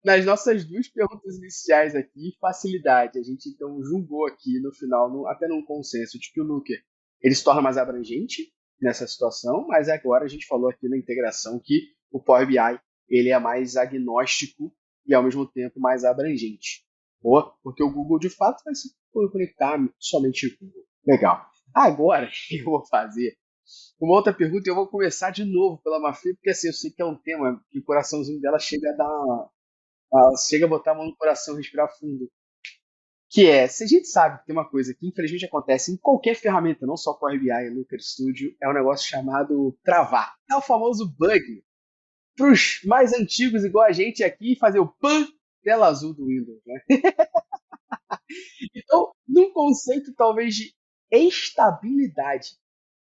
nas nossas duas perguntas iniciais aqui, facilidade. A gente então julgou aqui no final, até num consenso, de que o Looker ele se torna mais abrangente nessa situação, mas agora a gente falou aqui na integração que o Power BI ele é mais agnóstico e ao mesmo tempo mais abrangente. Porque o Google de fato vai se conectar somente com o Google. Legal. Agora eu vou fazer uma outra pergunta e eu vou começar de novo pela Mafê, porque assim, eu sei que é um tema que o coraçãozinho dela chega a botar a mão no coração e respirar fundo. Que se a gente sabe que tem uma coisa que infelizmente acontece em qualquer ferramenta, não só Power BI e Looker Studio, é um negócio chamado travar. É o famoso bug. Para os mais antigos, igual a gente aqui, fazer o PAN tela azul do Windows, né? Então, num conceito talvez de estabilidade.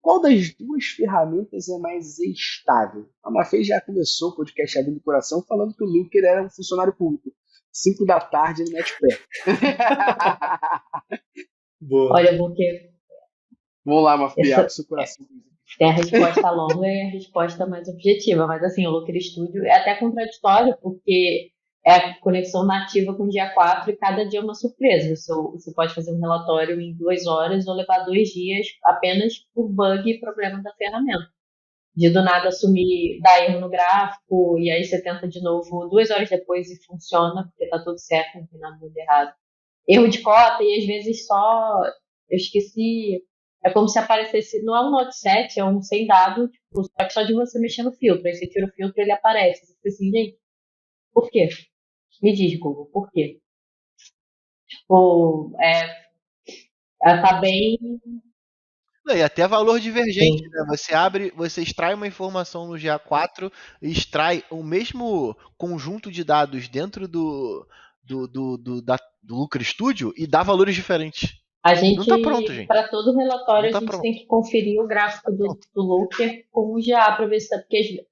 Qual das duas ferramentas é mais estável? A Mafê já começou o podcast Abrindo o Coração falando que o Looker era um funcionário público. 5 da tarde ele mete pé. Boa. Olha, porque Vamos lá, Mafê, abre seu coração. tem a resposta longa e a resposta mais objetiva, mas assim, o Looker Studio é até contraditório, porque é a conexão nativa com o dia 4 e cada dia é uma surpresa. Você pode fazer um relatório em 2 horas ou levar 2 dias apenas por bug e problema da ferramenta. De do nada assumir, dar erro no gráfico, e aí você tenta de novo 2 horas depois e funciona, porque tá tudo certo, não tem nada de errado. Erro de cota, e às vezes só eu esqueci. É como se aparecesse, não é um Note 7, é um sem dado, tipo, só de você mexer no filtro. Aí você tira o filtro e ele aparece. Você fica assim, gente, por quê? Me diz, Google, por quê? Tipo, tá bem. E até valor divergente, né? Você extrai uma informação no GA4 e extrai o mesmo conjunto de dados dentro do Looker Studio e dá valores diferentes. A gente, não tá pronto, gente. Para todo relatório, Não tá a gente pronto. tem que conferir o gráfico do Looker com o GA para ver se tá. Porque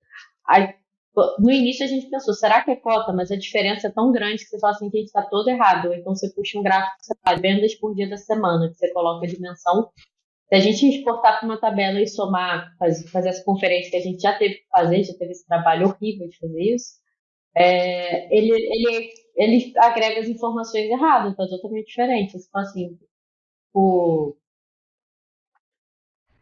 no início a gente pensou, será que é cota? Mas a diferença é tão grande que você fala assim, gente, tá todo errado. Ou então você puxa um gráfico, sei lá, vendas por dia da semana, que você coloca a dimensão. Se a gente exportar para uma tabela e somar, fazer essa conferência que a gente já teve que fazer, já teve esse trabalho horrível de fazer isso, ele agrega as informações erradas, tá totalmente diferente. Então, assim,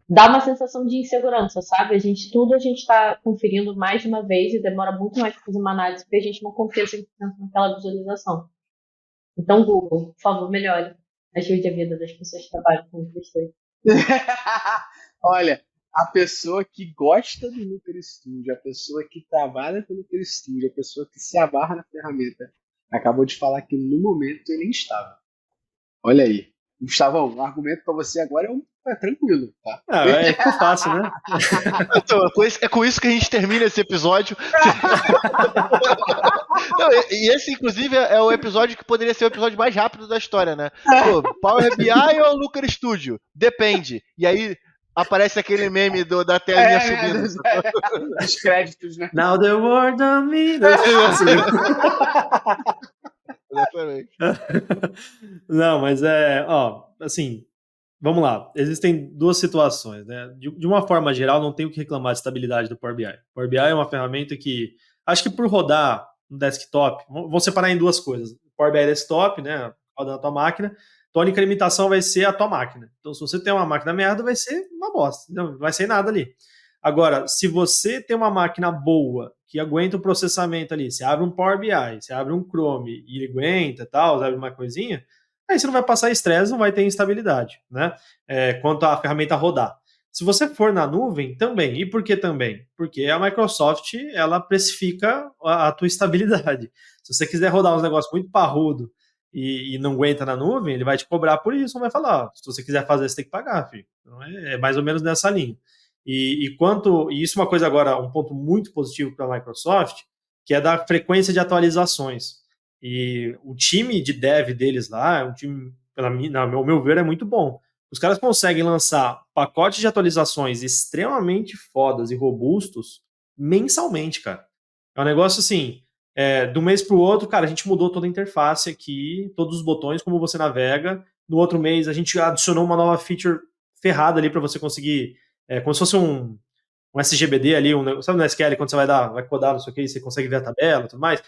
dá uma sensação de insegurança, sabe? A gente está conferindo mais de uma vez e demora muito mais para fazer uma análise porque a gente não confia 100% naquela visualização. Então, Google, por favor, melhore. Ajude a vida das pessoas que trabalham com besteira. Olha, a pessoa que gosta do Looker Studio, a pessoa que trabalha com o Looker Studio, a pessoa que se abarra na ferramenta, acabou de falar que no momento ele é instável. Olha aí. Gustavão, o argumento para você agora é tranquilo, tá? É que eu faço, né? Então, é com isso que a gente termina esse episódio. Não, e esse, inclusive, é o episódio que poderia ser o episódio mais rápido da história, né? Pô, Power BI ou Looker Studio? Depende. E aí aparece aquele meme da telinha subindo. Os créditos, né? Now the world on me. Exatamente. Não, mas assim, vamos lá. Existem duas situações, né? De uma forma geral, não tenho o que reclamar de estabilidade do Power BI. O Power BI é uma ferramenta que, acho que por rodar no desktop, vou separar em duas coisas. O Power BI desktop, né? Roda na tua máquina. Então a única limitação vai ser a tua máquina. Então, se você tem uma máquina merda, vai ser uma bosta. Não vai ser nada ali. Agora, se você tem uma máquina boa, que aguenta o processamento ali, você abre um Power BI, você abre um Chrome e ele aguenta, tal, você abre uma coisinha, aí você não vai passar estresse, não vai ter instabilidade, né? Quanto à ferramenta rodar. Se você for na nuvem, também. E por que também? Porque a Microsoft, ela precifica a tua estabilidade. Se você quiser rodar uns negócios muito parrudo e não aguenta na nuvem, ele vai te cobrar por isso, não vai falar, se você quiser fazer, você tem que pagar, filho. Então é mais ou menos nessa linha. E isso é uma coisa agora, um ponto muito positivo para a Microsoft, que é da frequência de atualizações. E o time de dev deles lá, um time, ao meu ver, é muito bom. Os caras conseguem lançar pacotes de atualizações extremamente fodas e robustos mensalmente, cara. É um negócio assim, de um mês para o outro, cara, a gente mudou toda a interface aqui, todos os botões, como você navega. No outro mês, a gente adicionou uma nova feature ferrada ali para você conseguir, como se fosse um SGBD ali, sabe no SQL, quando você vai codar, não sei o que, você consegue ver a tabela e tudo mais.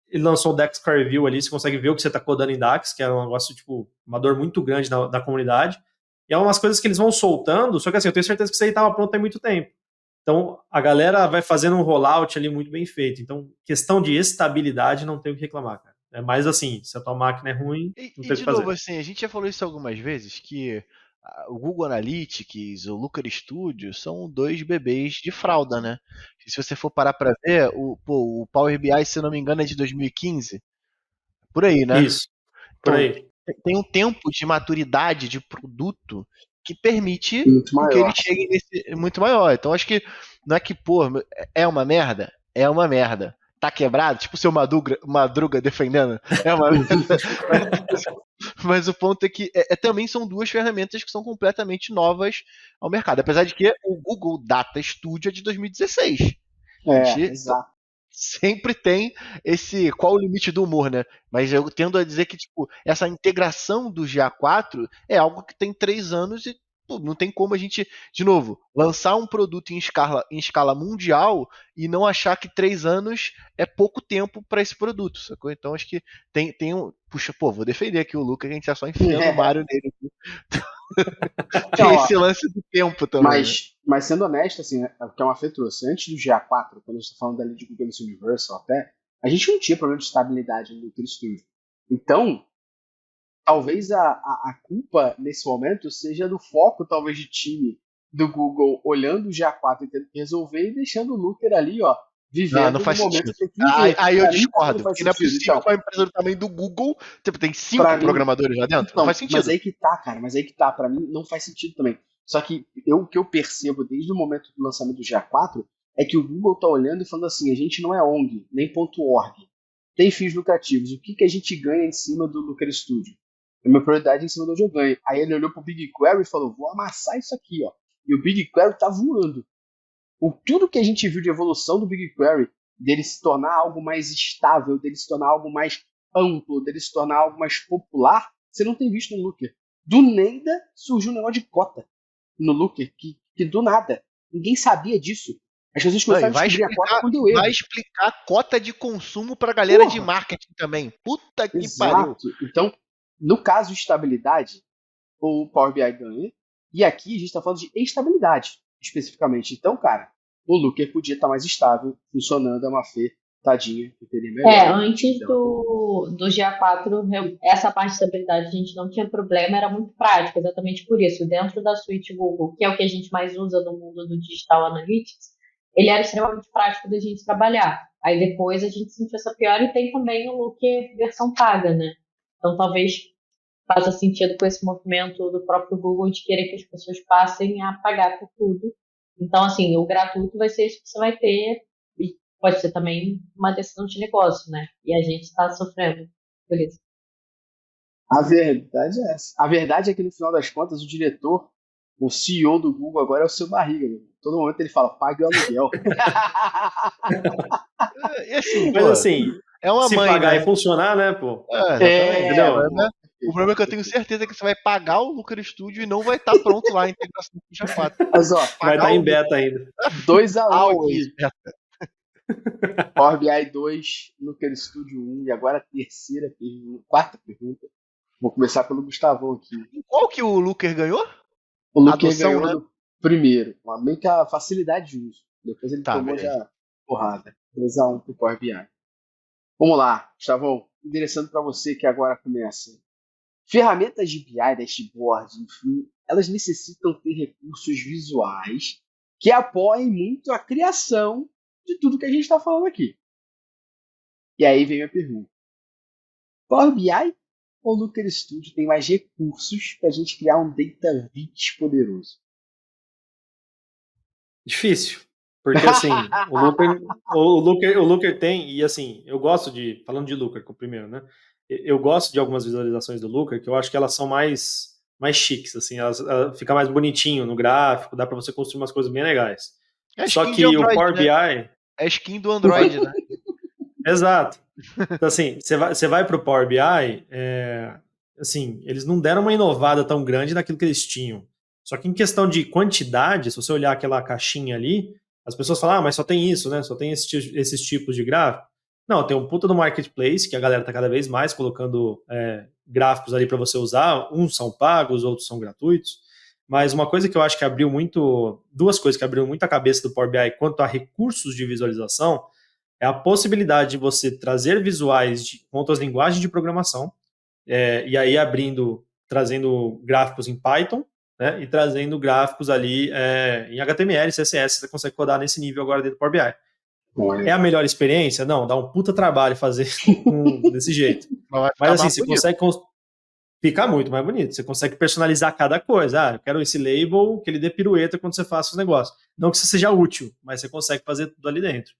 Ele lançou o DAX Car Review ali, você consegue ver o que você está codando em DAX, que é um negócio, tipo, uma dor muito grande da comunidade. E é umas coisas que eles vão soltando, só que assim, eu tenho certeza que isso aí estava pronto há muito tempo. Então, a galera vai fazendo um rollout ali muito bem feito. Então, questão de estabilidade, não tem o que reclamar, cara. É mais assim, se a tua máquina é ruim, não tem o que fazer. De novo, assim, a gente já falou isso algumas vezes, que o Google Analytics, o Looker Studio, são 2 bebês de fralda, né? E se você for parar para ver, o Power BI, se não me engano, é de 2015. Por aí, né? Isso, por aí. Tem um tempo de maturidade de produto que permite que ele chegue nesse muito maior. Então, acho que não é que, é uma merda? É uma merda. tá quebrado, tipo o seu Madruga defendendo. Mas o ponto é que também são duas ferramentas que são completamente novas ao mercado. Apesar de que o Google Data Studio é de 2016. Exato. Sempre tem esse qual o limite do humor, né? Mas eu tendo a dizer que tipo, essa integração do GA4 é algo que tem 3 anos e não tem como a gente, de novo, lançar um produto em escala mundial e não achar que 3 anos é pouco tempo para esse produto, sacou? Então acho que tem um... Puxa, vou defender aqui o Lucas, que a gente tá só enfiando o Mario nele. Tem esse lance do tempo também. Mas sendo honesto, assim, o que a Mafê trouxe, antes do GA4, quando a gente tá falando dali de Google Universal até, a gente não tinha problema de estabilidade no Looker Studio. Então, talvez a culpa nesse momento seja do foco, talvez, de time do Google olhando o GA4 e tendo que resolver e deixando o Looker ali, ó, vivendo não faz no momento sentido. que tem que viver. Aí eu discordo, porque não é possível então, com a empresa do tamanho do Google, tipo, tem 5 programadores lá dentro, então, não faz sentido. Mas aí que tá, cara, pra mim não faz sentido também. Só que o que eu percebo desde o momento do lançamento do GA4 é que o Google tá olhando e falando assim, a gente não é ONG, nem .org, tem fins lucrativos, o que a gente ganha em cima do Looker Studio? A minha prioridade é em cima do onde eu ganho. Aí ele olhou pro BigQuery e falou, vou amassar isso aqui, ó. E o BigQuery tá voando. Tudo que a gente viu de evolução do BigQuery, dele se tornar algo mais estável, dele se tornar algo mais amplo, dele se tornar algo mais popular, você não tem visto no Looker. Do nada surgiu um negócio de cota no Looker, que do nada. Ninguém sabia disso. As pessoas começaram a descobrir a cota quando eu erro. Vai explicar cota de consumo pra galera de marketing também. Puta que pariu. Então, no caso de estabilidade, o Power BI ganha. E aqui a gente está falando de estabilidade, especificamente. Então, cara, o Looker podia estar mais estável, funcionando, a Mafê, tadinha, que teria melhor. Antes do GA4, essa parte de estabilidade a gente não tinha problema, era muito prático, exatamente por isso. Dentro da suite Google, que é o que a gente mais usa no mundo do Digital Analytics, ele era extremamente prático da gente trabalhar. Aí depois a gente sentiu essa pior e tem também o Looker versão paga, né? Então talvez faça sentido com esse movimento do próprio Google de querer que as pessoas passem a pagar por tudo. Então, assim, o gratuito vai ser isso que você vai ter e pode ser também uma decisão de negócio, né? E a gente está sofrendo por isso. A verdade é essa. A verdade é que, no final das contas, o diretor, o CEO do Google agora é o seu barriga. Né? Todo momento ele fala, pague o aluguel. Assim, mas assim, é uma se mãe, pagar né? e funcionar, né, pô? O problema é que eu tenho certeza que você vai pagar o Looker Studio e não vai estar pronto lá a integração com o GA4. Mas, ó, vai estar em beta ainda. 2-1 aqui. Power BI 2, Looker Studio 1, e agora a terceira pergunta, quarta pergunta. Vou começar pelo Gustavão aqui. Qual que o Looker ganhou? O Looker ganhou no primeiro, meio que a facilidade de uso. Depois ele tomou beleza. já porrada. 2-1 pro Power BI. Vamos lá, Gustavão, endereçando para você que agora começa. Ferramentas de BI, dashboard, enfim, elas necessitam ter recursos visuais que apoiem muito a criação de tudo que a gente está falando aqui. E aí vem a pergunta. Power BI ou Looker Studio tem mais recursos para a gente criar um data viz poderoso? Difícil. Porque assim, o Looker tem, e assim, eu gosto de, falando de Looker primeiro, né? Eu gosto de algumas visualizações do Looker, que eu acho que elas são mais chiques, assim, elas fica mais bonitinho no gráfico, dá para você construir umas coisas bem legais. Só que Android, o Power BI... É a skin do Android, né? Exato. Então assim, você vai pro Power BI, assim, eles não deram uma inovada tão grande naquilo que eles tinham. Só que em questão de quantidade, se você olhar aquela caixinha ali, as pessoas falam, mas só tem isso, né? Só tem esses tipos de gráfico. Não, tem um puta do marketplace, que a galera tá cada vez mais colocando gráficos ali para você usar. Uns são pagos, outros são gratuitos. Mas uma coisa que eu acho que abriu muito... Duas coisas que abriram muito a cabeça do Power BI quanto a recursos de visualização é a possibilidade de você trazer visuais com outras linguagens de programação, e aí trazendo gráficos em Python, né, e trazendo gráficos ali em HTML, CSS, você consegue codar nesse nível agora dentro do Power BI. É a melhor experiência? Não, dá um puta trabalho fazer desse jeito. Mas assim, você consegue ficar muito mais bonito. Você consegue personalizar cada coisa. Eu quero esse label que ele dê pirueta quando você faça os negócios. Não que isso seja útil, mas você consegue fazer tudo ali dentro.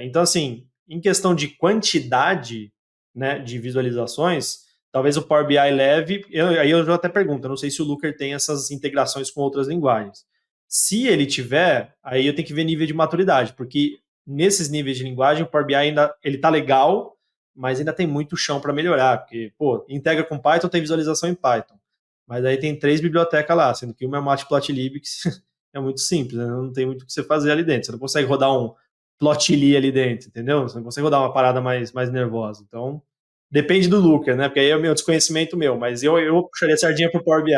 Então, assim, Em questão de quantidade, né, de visualizações, talvez o Power BI leve, aí eu já até pergunto, eu não sei se o Looker tem essas integrações com outras linguagens. Se ele tiver, aí eu tenho que ver nível de maturidade, porque nesses níveis de linguagem o Power BI ainda ele tá legal, mas ainda tem muito chão para melhorar, porque, pô, integra com Python, tem visualização em Python, mas aí tem 3 bibliotecas lá, sendo que uma é Matplotlib, que é muito simples, né? Não tem muito o que você fazer ali dentro, você não consegue rodar um Plotly ali dentro, entendeu? Você não consegue rodar uma parada mais nervosa, então depende do Looker, né? Porque aí é o meu desconhecimento meu, mas eu puxaria a sardinha pro Power BI.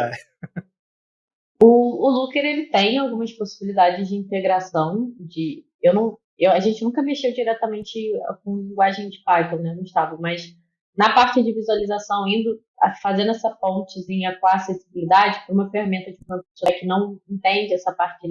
O Looker ele tem algumas possibilidades de integração a gente nunca mexeu diretamente com linguagem de Python, né, Gustavo? Mas na parte de visualização, fazendo essa pontezinha com a acessibilidade para uma ferramenta de uma pessoa que não entende essa parte,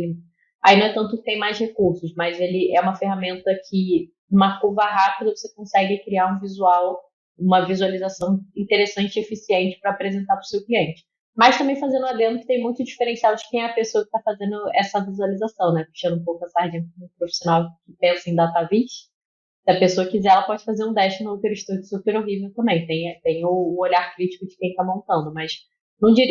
aí não é tanto que tem mais recursos, mas ele é uma ferramenta que, numa curva rápida, você consegue criar um visual, uma visualização interessante e eficiente para apresentar para o seu cliente. Mas também fazendo adendo que tem muito diferencial de quem é a pessoa que está fazendo essa visualização, né? Puxando um pouco a sardinha para um profissional que pensa em DataVis. Se a pessoa quiser, ela pode fazer um dash no Looker Studio super horrível também. Tem o olhar crítico de quem está montando, mas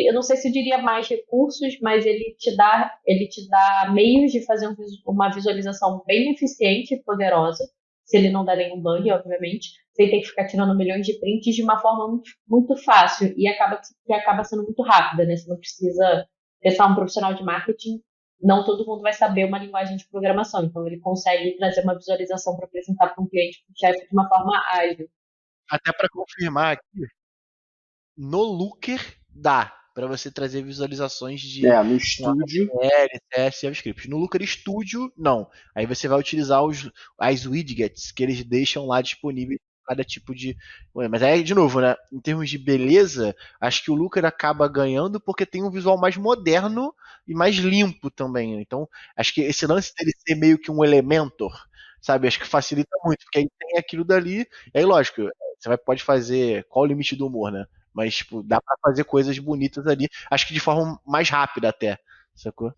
eu não sei se eu diria mais recursos, mas ele te dá meios de fazer uma visualização bem eficiente e poderosa, se ele não dá nenhum bug, obviamente, sem ter que ficar tirando milhões de prints de uma forma muito, muito fácil e acaba sendo muito rápida, né? Você não precisa testar um profissional de marketing, não todo mundo vai saber uma linguagem de programação, então ele consegue trazer uma visualização para apresentar para um cliente, para um chefe, de uma forma ágil. Até para confirmar aqui, no Looker dá para você trazer visualizações de no Studio, CSS, JavaScript. No Looker Studio, não. Aí você vai utilizar as widgets que eles deixam lá disponíveis para cada tipo de... Mas aí, de novo, né? Em termos de beleza, acho que o Looker acaba ganhando porque tem um visual mais moderno e mais limpo também. Então, acho que esse lance dele ser meio que um Elementor, sabe? Acho que facilita muito, porque aí tem aquilo dali. E aí, lógico, você pode fazer... Qual o limite do humor, né? Mas, tipo, dá pra fazer coisas bonitas ali. Acho que de forma mais rápida até. Sacou?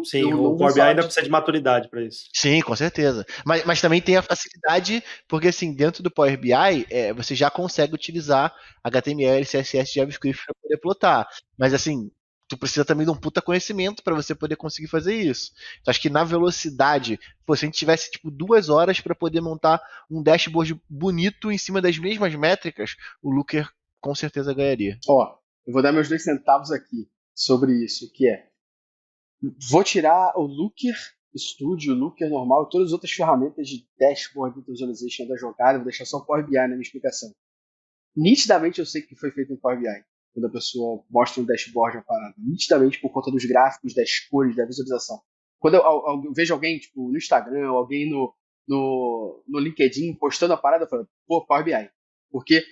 Sim, o Power BI ainda precisa de maturidade para isso. Sim, com certeza. Mas também tem a facilidade, porque assim, dentro do Power BI, você já consegue utilizar HTML, CSS, JavaScript para poder plotar. Mas assim, tu precisa também de um puta conhecimento para você poder conseguir fazer isso. Então, acho que na velocidade, se a gente tivesse tipo 2 horas para poder montar um dashboard bonito em cima das mesmas métricas, o Looker com certeza ganharia. Eu vou dar meus 2 centavos aqui sobre isso, que é: vou tirar o Looker Studio, o Looker normal e todas as outras ferramentas de dashboard de visualization da jogada, vou deixar só o Power BI na minha explicação. Nitidamente eu sei que foi feito em Power BI, quando a pessoa mostra um dashboard, uma parada. Nitidamente por conta dos gráficos, das cores, da visualização. Quando eu vejo alguém tipo, no Instagram, alguém no LinkedIn postando a parada, eu falo, pô, Power BI. Porque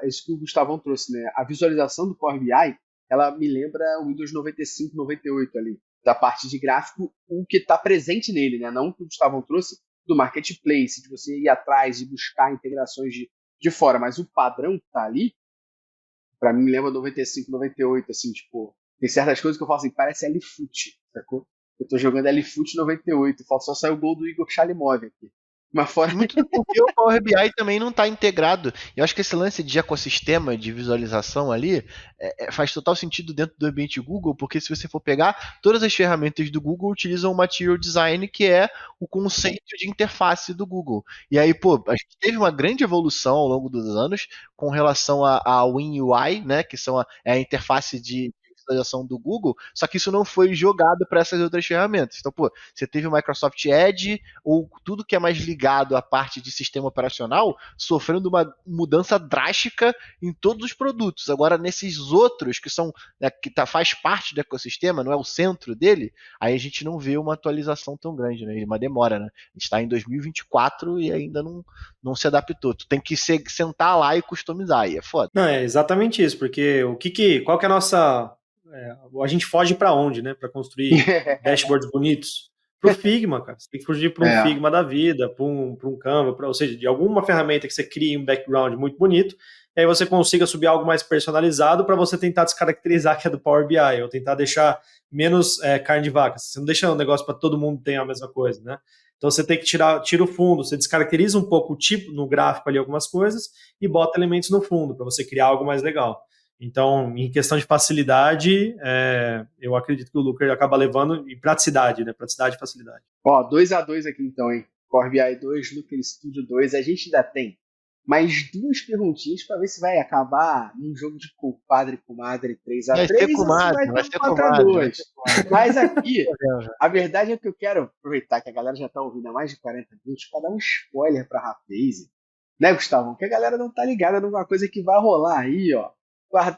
isso que o Gustavão trouxe, né? A visualização do Power BI, ela me lembra o Windows 95, 98 ali, da parte de gráfico, o que está presente nele, né? Não o que o Gustavão trouxe do marketplace, de você ir atrás e buscar integrações de fora, mas o padrão que está ali, para mim me lembra 95, 98, assim, tipo, tem certas coisas que eu falo assim, parece LFoot, sacou? Eu tô jogando LFoot 98, falta só sair o gol do Igor Chalimov aqui. Mas fora... Muito porque o Power BI também não está integrado. Eu acho que esse lance de ecossistema de visualização ali faz total sentido dentro do ambiente Google, porque se você for pegar, todas as ferramentas do Google utilizam o Material Design, que é o conceito de interface do Google. E aí, a gente teve uma grande evolução ao longo dos anos com relação a WinUI, né, que são a interface de visualização do Google, só que isso não foi jogado para essas outras ferramentas. Então, você teve o Microsoft Edge, ou tudo que é mais ligado à parte de sistema operacional, sofrendo uma mudança drástica em todos os produtos. Agora, nesses outros, que são faz parte do ecossistema, não é o centro dele, aí a gente não vê uma atualização tão grande, né? Uma demora, né? A gente está em 2024 e ainda não se adaptou. Tu tem que sentar lá e customizar, e é foda. Não, é exatamente isso, porque qual que é a nossa... a gente foge para onde, né? Para construir dashboards bonitos? Pro Figma, cara. Você tem que fugir para um Figma da vida, para um Canva, ou seja, de alguma ferramenta que você crie um background muito bonito, e aí você consiga subir algo mais personalizado para você tentar descaracterizar que é do Power BI, ou tentar deixar menos carne de vaca. Você não deixa um negócio para todo mundo ter a mesma coisa, né? Então você tem que tira o fundo, você descaracteriza um pouco o tipo no gráfico ali algumas coisas e bota elementos no fundo para você criar algo mais legal. Então, em questão de facilidade, eu acredito que o Looker acaba levando, e praticidade, né? Praticidade e facilidade. Ó, 2-2 aqui então, hein? Power BI 2, Looker Studio 2. A gente ainda tem mais 2 perguntinhas para ver se vai acabar num jogo de compadre e comadre 3-3 Vai ser comadre, ou se vai ter 4-2. Mas aqui, Comadre. a verdade é que eu quero aproveitar que a galera já tá ouvindo há mais de 40 minutos para dar um spoiler pra Rapaze. Né, Gustavo? Que a galera não tá ligada numa coisa que vai rolar aí, ó.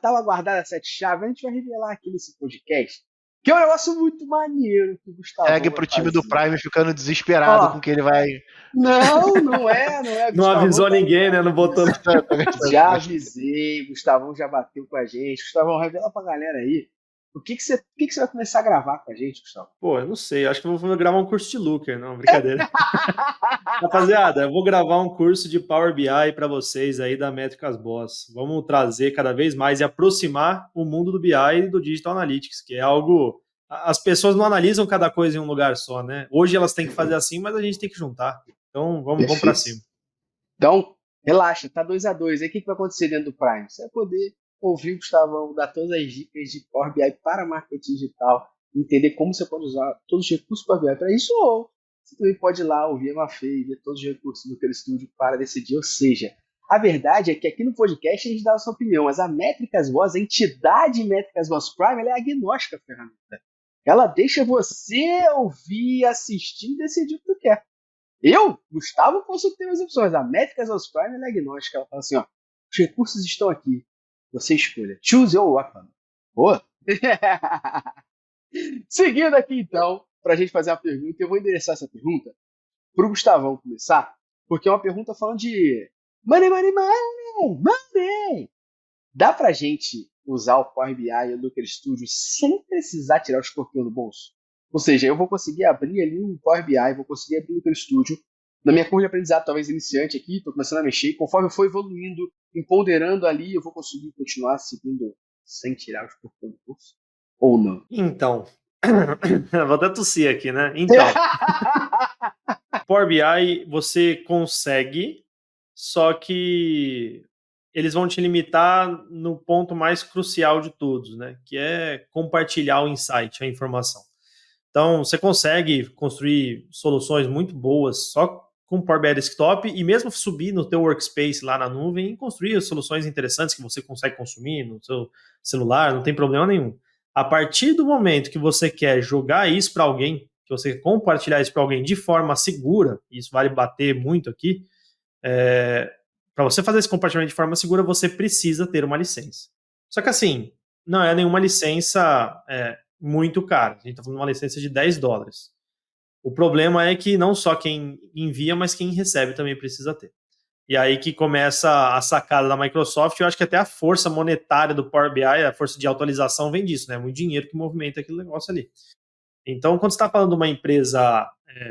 Tava guardada 7 chaves, a gente vai revelar aqui nesse podcast. Que é um negócio muito maneiro que o Gustavo Segue vai pro time fazer. do Prime ficando desesperado Ó, com que ele vai. não é. Não Gustavo, avisou ninguém, né? Não botou. Já avisei, Gustavão já bateu com a gente. Gustavão, revela pra galera aí. O que você vai começar a gravar com a gente, Gustavo? Pô, eu não sei. Acho que eu vou gravar um curso de Looker, não, brincadeira. Rapaziada, eu vou gravar um curso de Power BI para vocês aí da Métricas Boss. Vamos trazer cada vez mais e aproximar o mundo do BI e do Digital Analytics, que é algo... As pessoas não analisam cada coisa em um lugar só, né? Hoje elas têm que fazer assim, mas a gente tem que juntar. Então, vamos para cima. Então, relaxa, tá 2-2. Aí o que vai acontecer dentro do Prime? Você vai poder ouvir o Gustavão dar todas as dicas de Power BI para marketing digital, entender como você pode usar todos os recursos Power BI para isso, ou você também pode ir lá ouvir a Mafê e ver todos os recursos do Looker Studio para decidir. Ou seja, a verdade é que aqui no podcast a gente dá a sua opinião, mas a Métricas Boss, a entidade Métricas Boss Prime, ela é agnóstica à ferramenta. Ela deixa você ouvir, assistir e decidir o que tu quer. Eu, Gustavo, posso ter as opções. A Métricas Boss Prime ela é agnóstica. Ela fala assim, ó, os recursos estão aqui. Você escolha. Choose your weapon. Boa? Seguindo aqui, então, para a gente fazer uma pergunta, eu vou endereçar essa pergunta para o Gustavão começar, porque é uma pergunta falando de money. Dá para a gente usar o Power BI e o Looker Studio sem precisar tirar o escorpião do bolso? Ou seja, eu vou conseguir abrir ali o Power BI, vou conseguir abrir o Looker Studio. Na minha curva de aprendizado, talvez iniciante aqui, estou começando a mexer. Conforme eu for evoluindo, empoderando ali, eu vou conseguir continuar seguindo sem tirar o escorpião do bolso? Ou não? Então, vou até tossir aqui, né? Então, Power BI você consegue, só que eles vão te limitar no ponto mais crucial de todos, né? Que é compartilhar o insight, a informação. Então, você consegue construir soluções muito boas só com Power BI Desktop e mesmo subir no teu workspace lá na nuvem e construir soluções interessantes que você consegue consumir no seu celular, não tem problema nenhum. A partir do momento que você quer jogar isso para alguém, que você quer compartilhar isso para alguém de forma segura, e isso vale bater muito aqui, para você fazer esse compartilhamento de forma segura, você precisa ter uma licença. Só que assim, não é nenhuma licença muito cara. A gente está falando de uma licença de $10. O problema é que não só quem envia, mas quem recebe também precisa ter. E aí que começa a sacada da Microsoft. Eu acho que até a força monetária do Power BI, a força de atualização vem disso, né? Muito dinheiro que movimenta aquele negócio ali. Então, quando você está falando de uma empresa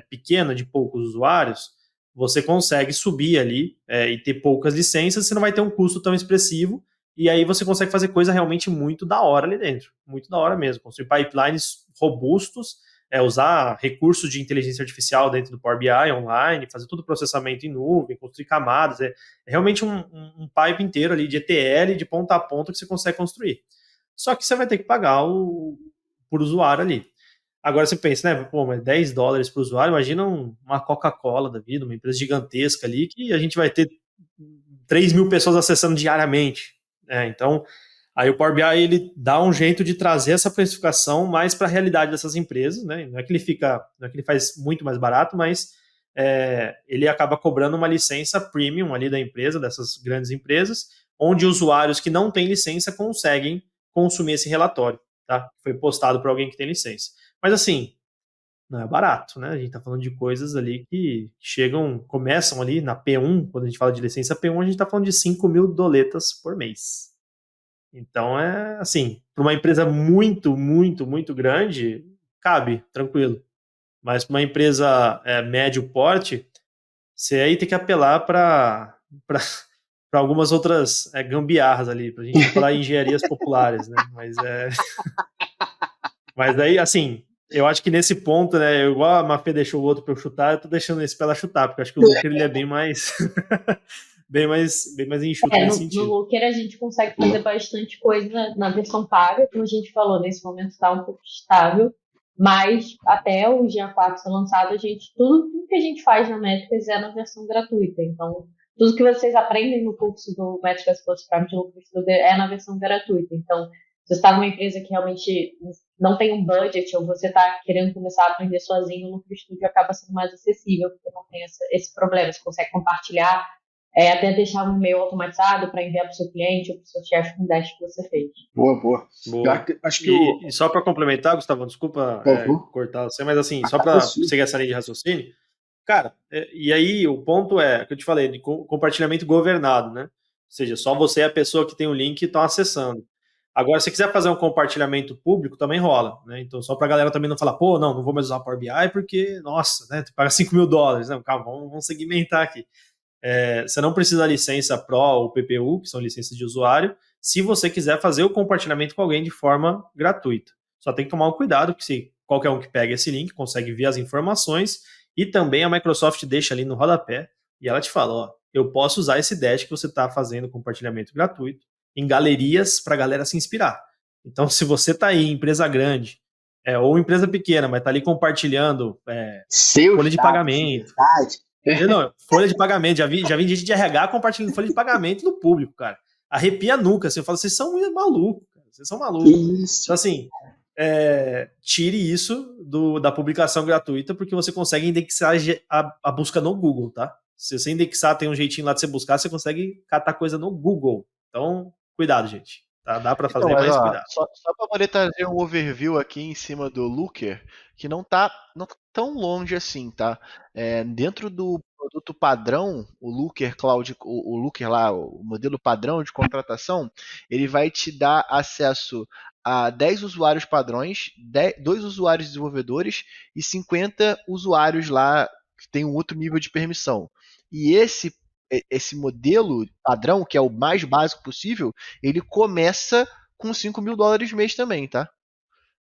pequena, de poucos usuários, você consegue subir ali e ter poucas licenças, você não vai ter um custo tão expressivo, e aí você consegue fazer coisa realmente muito da hora ali dentro. Muito da hora mesmo. Construir pipelines robustos, usar recursos de inteligência artificial dentro do Power BI online, fazer todo o processamento em nuvem, construir camadas. É realmente um pipe inteiro ali de ETL, de ponta a ponta, que você consegue construir. Só que você vai ter que pagar por usuário ali. Agora você pensa, né? Pô, mas $10 por usuário, imagina uma Coca-Cola da vida, uma empresa gigantesca ali, que a gente vai ter 3.000 pessoas acessando diariamente. Então, aí o Power BI ele dá um jeito de trazer essa precificação mais para a realidade dessas empresas, né? Não é que ele faz muito mais barato, mas ele acaba cobrando uma licença premium ali da empresa, dessas grandes empresas, onde usuários que não têm licença conseguem consumir esse relatório, tá? Foi postado por alguém que tem licença. Mas assim, não é barato, né? A gente tá falando de coisas ali que começam ali na P1, quando a gente fala de licença P1, a gente tá falando de 5.000 doletas por mês. Então assim, para uma empresa muito, muito, muito grande, cabe, tranquilo. Mas para uma empresa médio porte, você aí tem que apelar para algumas outras gambiarras ali, pra gente falar em engenharias populares, né? Mas aí, assim, Eu acho que nesse ponto, né, igual a Mafê deixou o outro para eu chutar, eu tô deixando esse para ela chutar, porque eu acho que o Looker ele é bem mais bem mais enxuto nesse No sentido. Looker a gente consegue fazer bastante coisa na versão paga, como a gente falou, nesse momento está um pouco estável, mas até o Gen 4 ser lançado, tudo que a gente faz na Métricas é na versão gratuita. Então, tudo que vocês aprendem no curso do Métricas Plus Prime de Looker Studio é na versão gratuita. Então, se você está numa empresa que realmente não tem um budget ou você está querendo começar a aprender sozinho, o Looker Studio acaba sendo mais acessível, porque não tem esse problema. Você consegue compartilhar, até deixar um e-mail automatizado para enviar para o seu cliente ou para o seu chefe com o dash que você fez. Boa. Acho que e só para complementar, Gustavo, desculpa cortar você, mas assim, só para seguir essa linha de raciocínio, cara, e aí o ponto é, que eu te falei, de compartilhamento governado, né? Ou seja, só você é a pessoa que tem o link e estão acessando. Agora, se quiser fazer um compartilhamento público, também rola, né? Então, só para a galera também não falar, pô, não vou mais usar Power BI porque, nossa, né? Tu paga $5.000, né? Calma, vamos segmentar aqui. Você não precisa da licença Pro ou PPU, que são licenças de usuário, se você quiser fazer o compartilhamento com alguém de forma gratuita. Só tem que tomar um cuidado, que se qualquer um que pega esse link consegue ver as informações, e também a Microsoft deixa ali no rodapé, e ela te fala, ó, eu posso usar esse dash que você está fazendo compartilhamento gratuito em galerias para a galera se inspirar. Então, se você está aí, empresa grande, ou empresa pequena, mas está ali compartilhando folha de pagamento. Não, folha de pagamento, já vi gente de RH compartilhando folha de pagamento no público, cara. Arrepia a nuca, assim, eu falo, vocês são malucos, cara. Vocês são malucos. Então, assim, tire isso da publicação gratuita, porque você consegue indexar a busca no Google, tá? Se você indexar, tem um jeitinho lá de você buscar, você consegue catar coisa no Google. Então, cuidado, gente. Tá? Dá para fazer, mais cuidado. Só para poder trazer um overview aqui em cima do Looker, que não tá tão longe assim, tá? Dentro do produto padrão, o Looker Cloud, o Looker lá, o modelo padrão de contratação, ele vai te dar acesso a 10 usuários padrões, 2 usuários desenvolvedores e 50 usuários lá que tem um outro nível de permissão. E esse modelo padrão, que é o mais básico possível, ele começa com $5.000 mês também, tá?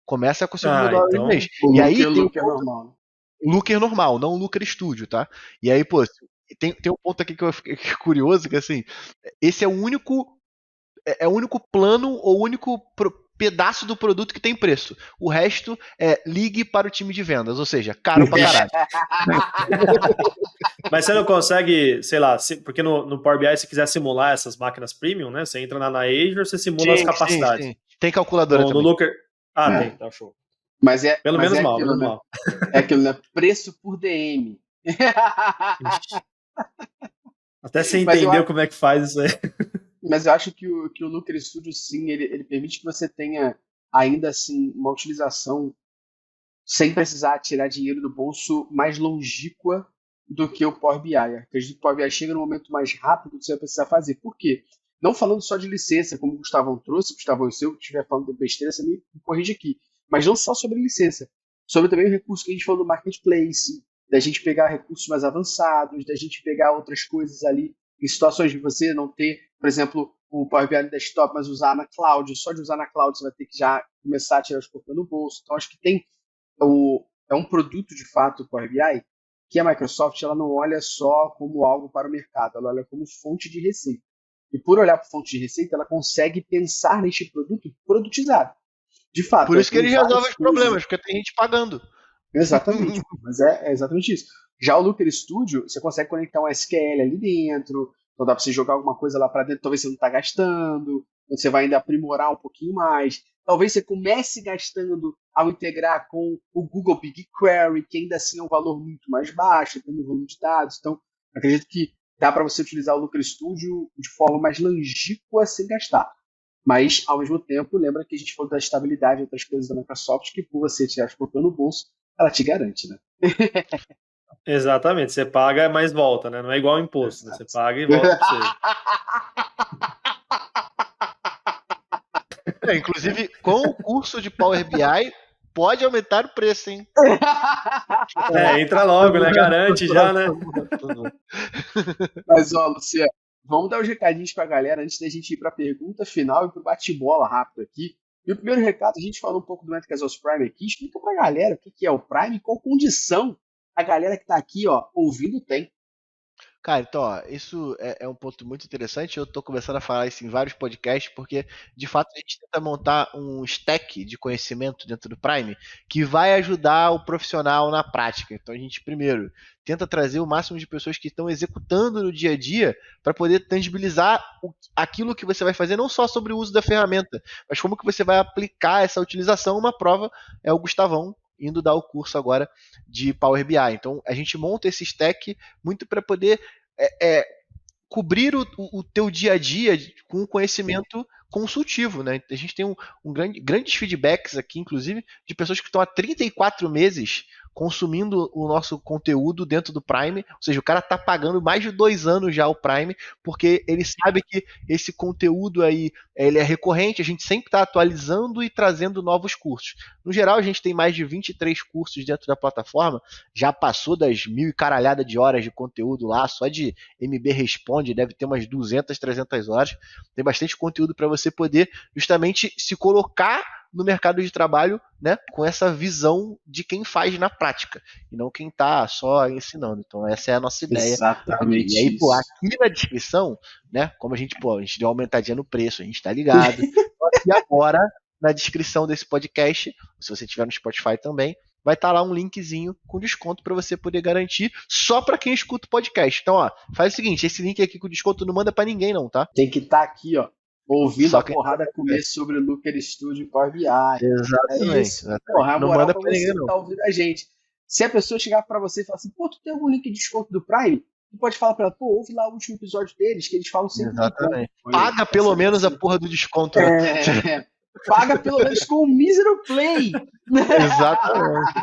Começa com $5.000 mês. E aí tem o normal. O Looker normal, não o Looker Studio, tá? E aí, pô, tem um ponto aqui que eu fiquei curioso, que assim, esse é o único plano ou o único pedaço do produto que tem preço. O resto ligue para o time de vendas, ou seja, caro pra caralho. Mas você não consegue, sei lá, porque no Power BI, se quiser simular essas máquinas premium, né? Você entra na Azure, você simula as capacidades. Sim. Tem calculadora também. No Looker... tem, tá show. Mas pelo menos mal, aquilo, menos mal. É aquilo, né? Preço por DM. Até você entender como é que faz isso aí. Mas eu acho que o Looker Studio, sim, ele permite que você tenha, ainda assim, uma utilização sem precisar tirar dinheiro do bolso mais longínqua do que o Power BI. Acredito que o Power BI chega no momento mais rápido que você vai precisar fazer. Por quê? Não falando só de licença, como o Gustavão trouxe, Gustavão, se eu estiver falando de besteira, você me corrige aqui. Mas não só sobre licença, sobre também o recurso que a gente falou do Marketplace, da gente pegar recursos mais avançados, da gente pegar outras coisas ali, em situações de você não ter, por exemplo, o Power BI no desktop, mas usar na cloud. Só de usar na cloud você vai ter que já começar a tirar os corpos no bolso. Então acho que tem é um produto de fato o Power BI que a Microsoft ela não olha só como algo para o mercado, ela olha como fonte de receita. E por olhar para fonte de receita, ela consegue pensar neste produto produtizado. De fato. Por isso que ele resolve os problemas, porque tem gente pagando. Exatamente. Mas é exatamente isso. Já o Looker Studio, você consegue conectar um SQL ali dentro, então dá para você jogar alguma coisa lá para dentro, talvez você não está gastando, você vai ainda aprimorar um pouquinho mais. Talvez você comece gastando ao integrar com o Google BigQuery, que ainda assim é um valor muito mais baixo, tendo volume de dados. Então, acredito que dá para você utilizar o Looker Studio de forma mais longínqua sem gastar. Mas, ao mesmo tempo, lembra que a gente falou da estabilidade e outras coisas da Microsoft, que por você tirar as coisas no bolso, ela te garante, né? Exatamente, você paga, mas volta, né? Não é igual ao imposto, né? Você paga e volta para você. Inclusive, com o curso de Power BI, pode aumentar o preço, hein? Entra logo, né? Garante já, né? Mas, ó, Luciano, vamos dar os recadinhos pra galera antes da gente ir pra pergunta final e pro bate-bola rápido aqui. E o primeiro recado, a gente falou um pouco do Método Casuals Prime aqui. Explica pra galera o que é o Prime e qual condição a galera que tá aqui, ó, ouvindo tem. Cara, então, ó, isso é um ponto muito interessante. Eu tô começando a falar isso em vários podcasts, porque de fato a gente tenta montar um stack de conhecimento dentro do Prime que vai ajudar o profissional na prática. Então a gente, primeiro, tenta trazer o máximo de pessoas que estão executando no dia a dia para poder tangibilizar aquilo que você vai fazer, não só sobre o uso da ferramenta, mas como que você vai aplicar essa utilização. Uma prova é o Gustavão indo dar o curso agora de Power BI. Então a gente monta esse stack muito para poder cobrir o teu dia a dia com conhecimento consultivo, né? A gente tem grandes feedbacks aqui, inclusive, de pessoas que estão há 34 meses consumindo o nosso conteúdo dentro do Prime, ou seja, o cara está pagando mais de 2 anos já o Prime, porque ele sabe que esse conteúdo aí ele é recorrente, a gente sempre está atualizando e trazendo novos cursos. No geral, a gente tem mais de 23 cursos dentro da plataforma, já passou das 1.000 e caralhada de horas de conteúdo lá, só de MB Responde, deve ter umas 200, 300 horas, tem bastante conteúdo para você poder justamente se colocar no mercado de trabalho, né, com essa visão de quem faz na prática e não quem está só ensinando. Então essa é a nossa ideia. Exatamente. E aí, pô, aqui na descrição, né, como a gente deu uma aumentadinha no preço, a gente tá ligado. E agora, na descrição desse podcast, se você tiver no Spotify também, vai estar lá um linkzinho com desconto para você poder garantir só para quem escuta o podcast. Então, ó, faz o seguinte, esse link aqui com desconto não manda para ninguém não, tá? Tem que estar aqui, ó, ouvindo só a porrada comer sobre o Looker Studio e Power BI. Exatamente. É isso. Porra, não manda pra ninguém, não. Tá ouvindo a gente. Se a pessoa chegar pra você e falar assim, pô, tu tem algum link de desconto do Prime? Tu pode falar pra ela, pô, ouve lá o último episódio deles, que eles falam sempre. Exatamente. Paga pelo menos a porra do desconto, né? Paga pelo menos com o mísero play. Exatamente.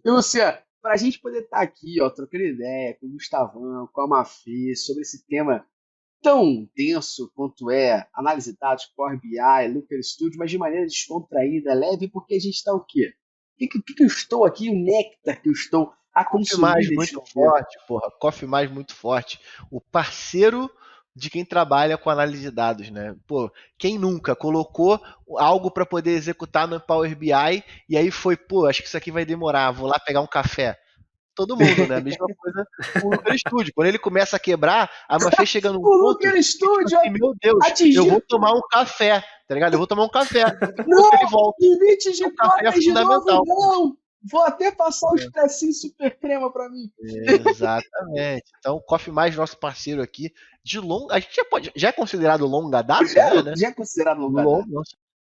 E, Luciano, pra gente poder estar aqui, ó, trocando ideia com o Gustavão, com a Mafê, sobre esse tema tão denso quanto é análise de dados, Power BI, Looker Studio, mas de maneira descontraída, leve, porque a gente está o quê? O que eu estou aqui, o néctar que eu estou a consumir. Mais muito forte, porra. Coffee Mais muito forte. O parceiro de quem trabalha com análise de dados, né? Pô, quem nunca colocou algo para poder executar no Power BI e aí foi, pô, acho que isso aqui vai demorar, vou lá pegar um café. Todo mundo, né? A mesma coisa com o Looker Studio. Quando ele começa a quebrar, a Mafê chega num ponto... O Looker Studio... Assim, meu Deus, eu vou tomar um café, tá ligado? Eu vou tomar um café. Não, ele volta. limite de café é fundamental. Não, vou até passar o expressinho super crema pra mim. Exatamente. Então, o Coffee Mais, nosso parceiro aqui, de longa... A gente já é considerado longa data, né? Já é considerado longa data.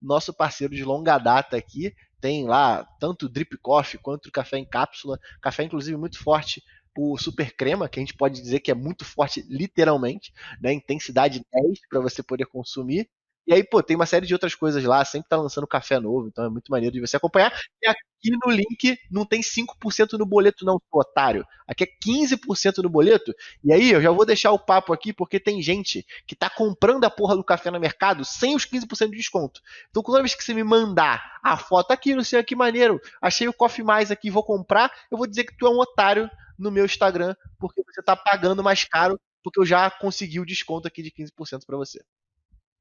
Nosso parceiro de longa data aqui. Tem lá tanto o Drip Coffee quanto o café em cápsula. Café, inclusive, muito forte. O Super Crema, que a gente pode dizer que é muito forte, literalmente, né? Intensidade 10 para você poder consumir. E aí, pô, tem uma série de outras coisas lá. Sempre tá lançando café novo, então é muito maneiro de você acompanhar. E aqui no link não tem 5% no boleto, não, seu otário. Aqui é 15% no boleto. E aí, eu já vou deixar o papo aqui, porque tem gente que tá comprando a porra do café no mercado sem os 15% de desconto. Então, toda vez que você me mandar a foto aqui, não sei que maneiro, achei o Coffee Mais aqui, vou comprar, eu vou dizer que tu é um otário no meu Instagram, porque você tá pagando mais caro, porque eu já consegui o desconto aqui de 15% para você.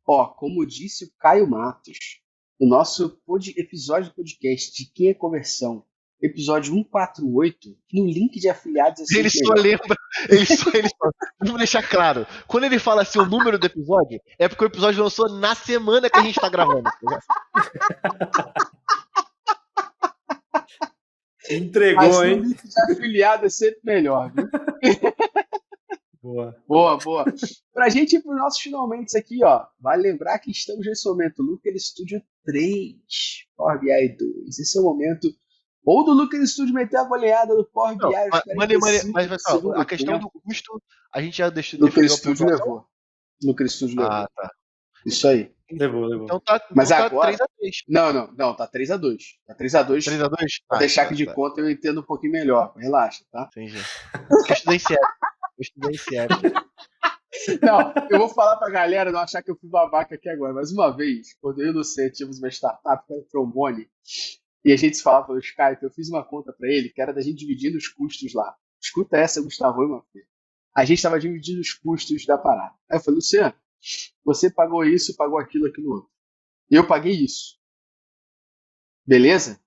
Ó, como disse o Caio Matos, no nosso episódio do podcast de Quem é Conversão, episódio 148, no link de afiliados... Ele só lembra, vamos deixar claro, quando ele fala assim o número do episódio, é porque o episódio lançou na semana que a gente tá gravando. Entregou, mas hein? O link de afiliado é sempre melhor, viu? Boa. Pra gente ir pros nossos finalmente aqui, ó, vale lembrar que estamos nesse momento Looker Studio 3, Power BI 2. Esse é o momento ou do Looker Studio meter a goleada do Power BI. Mas a questão do custo, a gente já deixou. Looker Studio levou. Looker Studio levou. Ah, tá. Isso aí. Levou. Então tá, mas agora... 3x3. Não, tá 3x2. Tá 3x2. 3x2? Pra deixar aqui de conta eu entendo um pouquinho melhor. Relaxa, tá? Entendi. Eu estudei certo. Não, eu vou falar pra galera não achar que eu fui babaca aqui agora. Mas uma vez, quando eu e o Luciano tínhamos uma startup, que era o Trombone, e a gente se falava pelo Skype, eu fiz uma conta pra ele, que era da gente dividindo os custos lá. Escuta essa, Gustavo, meu filho. A gente tava dividindo os custos da parada. Aí eu falei, Luciano, você pagou isso, pagou aquilo, aquilo outro. Eu paguei isso. Beleza?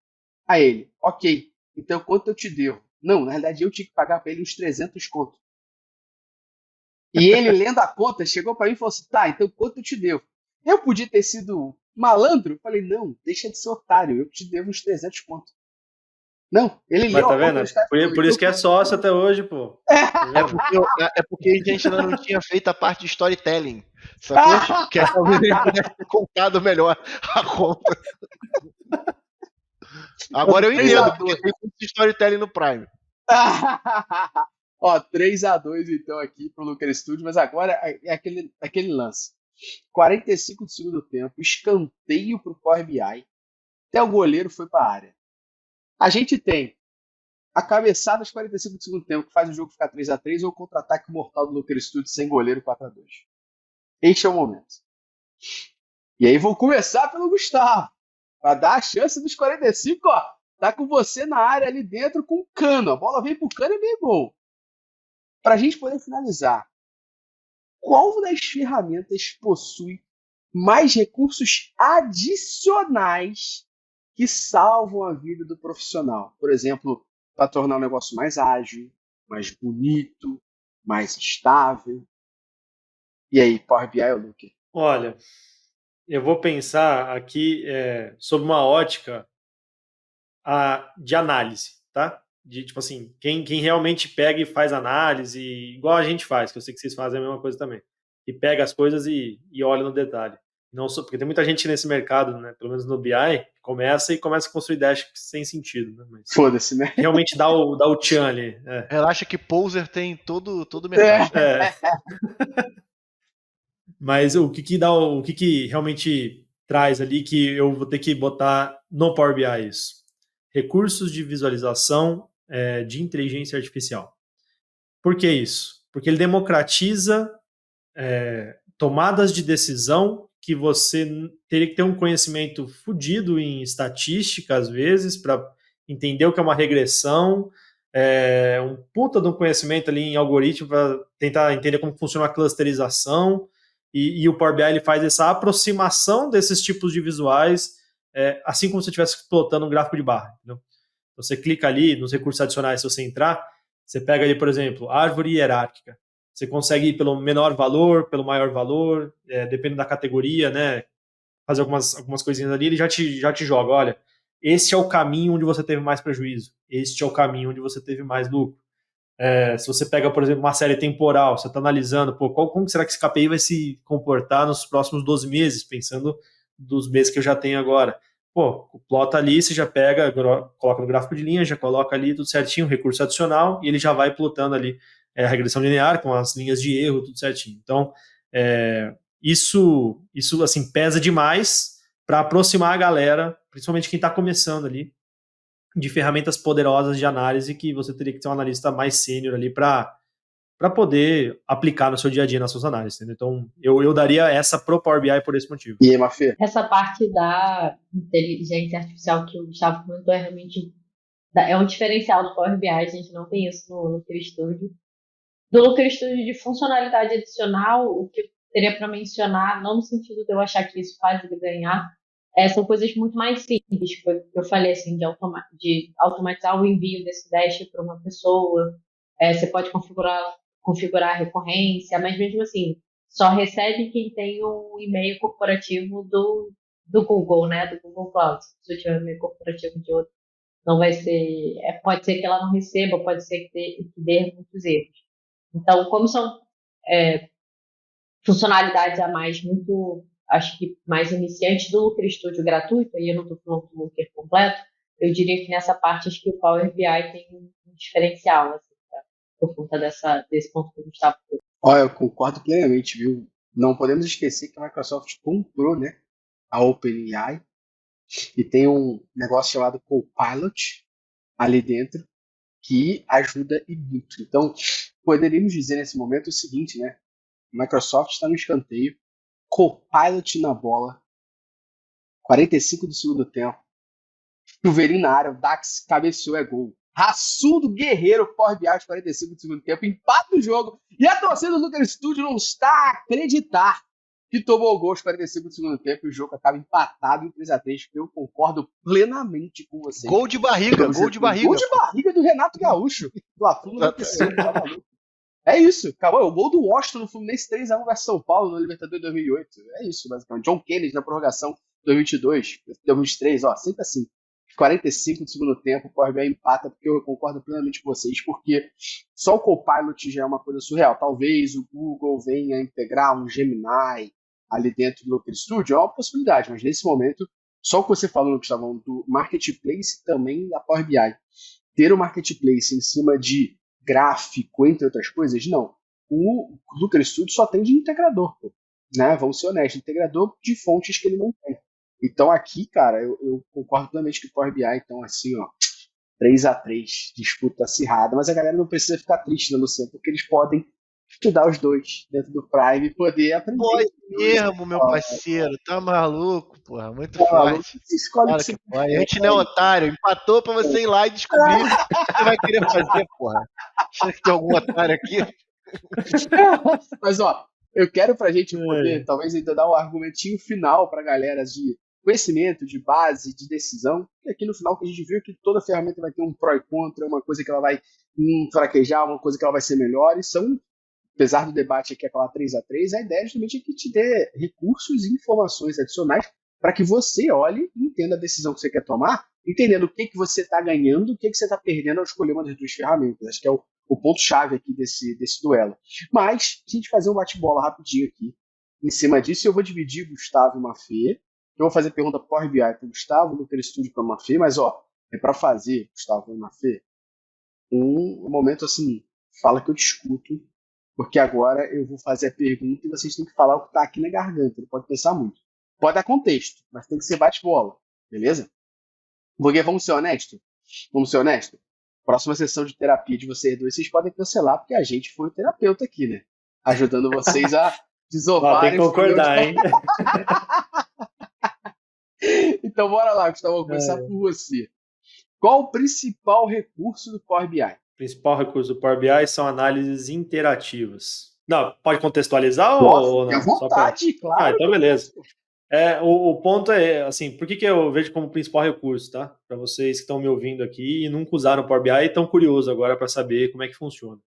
Aí ele, ok. Então quanto eu te devo? Não, na realidade eu tinha que pagar pra ele uns 300 conto. E ele, lendo a conta, chegou pra mim e falou assim, tá, então quanto eu te devo? Eu podia ter sido malandro? Falei, não, deixa de ser otário, eu te devo uns 300 conto. Não, ele Mas leu tá a conta vendo? dos caras. Por isso que é sócio até hoje, pô. Tá vendo? É porque a gente ainda não tinha feito a parte de storytelling, sacou? Que talvez ele pudesse ter contado melhor a conta. Agora eu entendo, porque tem muito storytelling no Prime. Ó, 3-2 então aqui pro Lucas Studio, mas agora é aquele lance. 45 do segundo tempo, escanteio pro Power BI, até o goleiro foi pra área. A gente tem a cabeçada aos 45 do segundo tempo, que faz o jogo ficar 3-3, ou o contra-ataque mortal do Lucas Studio sem goleiro 4-2. Este é o momento. E aí vou começar pelo Gustavo, pra dar a chance dos 45, ó. Tá com você na área ali dentro com o Cano. A bola vem pro Cano e vem gol. Pra gente poder finalizar, qual das ferramentas possui mais recursos adicionais que salvam a vida do profissional? Por exemplo, para tornar o negócio mais ágil, mais bonito, mais estável. E aí, Power BI ou Looker? Olha, eu vou pensar aqui sob uma ótica de análise, tá? De tipo assim, quem realmente pega e faz análise, igual a gente faz, que eu sei que vocês fazem a mesma coisa também. E pega as coisas e olha no detalhe. Não só, porque tem muita gente nesse mercado, né? Pelo menos no BI, começa a construir dash sem sentido, né? Mas Foda-se, né? realmente dá o tchan ali. Relaxa que poser tem todo o mercado. Mas o que realmente traz ali que eu vou ter que botar no Power BI isso? Recursos de visualização de inteligência artificial. Por que isso? Porque ele democratiza tomadas de decisão que você teria que ter um conhecimento fodido em estatística, às vezes, para entender o que é uma regressão, um puta de um conhecimento ali em algoritmo para tentar entender como funciona a clusterização, e o Power BI ele faz essa aproximação desses tipos de visuais, assim como se você estivesse explotando um gráfico de barra. Entendeu? Você clica ali nos recursos adicionais, se você entrar, você pega ali, por exemplo, árvore hierárquica. Você consegue ir pelo menor valor, pelo maior valor, dependendo da categoria, né? Fazer algumas coisinhas ali, ele já te joga, olha, esse é o caminho onde você teve mais prejuízo, este é o caminho onde você teve mais lucro. Se você pega, por exemplo, uma série temporal, você está analisando, pô, como será que esse KPI vai se comportar nos próximos 12 meses, pensando dos meses que eu já tenho agora. Pô, plota ali, você já pega, coloca no gráfico de linha, já coloca ali tudo certinho, recurso adicional, e ele já vai plotando ali a regressão linear com as linhas de erro, tudo certinho. Então, isso assim, pesa demais para aproximar a galera, principalmente quem está começando ali, de ferramentas poderosas de análise que você teria que ter um analista mais sênior ali para poder aplicar no seu dia a dia nas suas análises. Entendeu? Então, eu daria essa pro Power BI por esse motivo. E aí, Mafê? Essa parte da inteligência artificial que o Gustavo comentou é realmente um diferencial do Power BI, a gente não tem isso no Looker Studio. Do Looker Studio de funcionalidade adicional, o que eu teria para mencionar, não no sentido de eu achar que isso faz ele ganhar, são coisas muito mais simples. Eu falei assim, de automatizar o envio desse dash para uma pessoa, você pode configurar a recorrência, mas mesmo assim, só recebe quem tem um e-mail corporativo do Google, né, do Google Cloud. Se eu tiver um e-mail corporativo de outro, não vai ser, pode ser que ela não receba, pode ser que dê muitos erros. Então, como são funcionalidades a mais muito, acho que mais iniciantes do Looker Studio gratuito, aí eu não estou falando do Looker completo, eu diria que nessa parte acho que o Power BI tem um diferencial, assim, por conta desse ponto que o Gustavo falou. Olha, eu concordo plenamente, viu? Não podemos esquecer que a Microsoft comprou, né, a OpenAI e tem um negócio chamado Copilot ali dentro que ajuda e muito. Então, poderíamos dizer nesse momento o seguinte, né? Microsoft está no escanteio, Copilot na bola, 45 do segundo tempo, chuveirinho na área, o Dax cabeceou, é gol. Raçudo Guerreiro, Power BI aos 45 do segundo tempo, empata o jogo, e a torcida do Looker Studio não está a acreditar que tomou o gol aos 45 do segundo tempo e o jogo acaba empatado em 3-3, eu concordo plenamente com vocês. Gol de barriga. Gol de barriga do Renato Gaúcho. Fla-Flu 96, tá maluco. É isso, acabou. O gol do Washington no Fluminense 3-1 versus São Paulo no Libertadores 2008. É isso, basicamente. John Kennedy na prorrogação 2022, 2023, sempre assim. 45 do segundo tempo, o Power BI empata, porque eu concordo plenamente com vocês, porque só o Copilot já é uma coisa surreal. Talvez o Google venha a integrar um Gemini ali dentro do Looker Studio, é uma possibilidade, mas nesse momento, só o que você falou, Gustavo, do Marketplace também da Power BI. Ter o Marketplace em cima de gráfico, entre outras coisas, não. O Looker Studio só tem de integrador, né? Vamos ser honestos, integrador de fontes que ele não tem. Então aqui, cara, eu concordo plenamente que o Power BI, então assim, 3-3, disputa acirrada, mas a galera não precisa ficar triste, né, Luciano? Porque eles podem estudar os dois dentro do Prime e poder aprender. Pode mesmo, meu parceiro, tá maluco, porra, muito forte. Escolhe que a gente não é otário, empatou pra você ir lá e descobrir o que você vai querer fazer, porra. Acha que tem algum otário aqui? Mas, eu quero pra gente poder, talvez ainda dar um argumentinho final pra galera de conhecimento, de base, de decisão, e aqui no final que a gente viu que toda ferramenta vai ter um pró e contra, uma coisa que ela vai fraquejar, uma coisa que ela vai ser melhor, e são, apesar do debate aqui, aquela 3-3, a ideia justamente é que te dê recursos e informações adicionais para que você olhe e entenda a decisão que você quer tomar, entendendo o que você está ganhando, o que você está perdendo ao escolher uma das duas ferramentas. Acho que é o ponto-chave aqui desse duelo. Mas, a gente fazer um bate-bola rapidinho aqui, em cima disso, eu vou dividir Gustavo e Mafê. Eu vou fazer pergunta Power BI para o Gustavo, no Looker Studio para o Mafê, mas é para fazer, Gustavo e Mafê, um momento assim, fala que eu te escuto, porque agora eu vou fazer a pergunta e vocês têm que falar o que está aqui na garganta, não pode pensar muito. Pode dar contexto, mas tem que ser bate-bola, beleza? Porque vamos ser honestos? Vamos ser honestos? Próxima sessão de terapia de vocês dois, vocês podem cancelar, porque a gente foi o terapeuta aqui, né? Ajudando vocês a desovarem. Tem que concordar, hein? Então bora lá, Gustavo, vou começar por você. Qual o principal recurso do Power BI? O principal recurso do Power BI são análises interativas. Não, pode contextualizar ou não? À vontade, claro. Então beleza. O ponto é, assim, por que eu vejo como principal recurso, tá? Para vocês que estão me ouvindo aqui e nunca usaram o Power BI e estão curiosos agora para saber como é que funciona.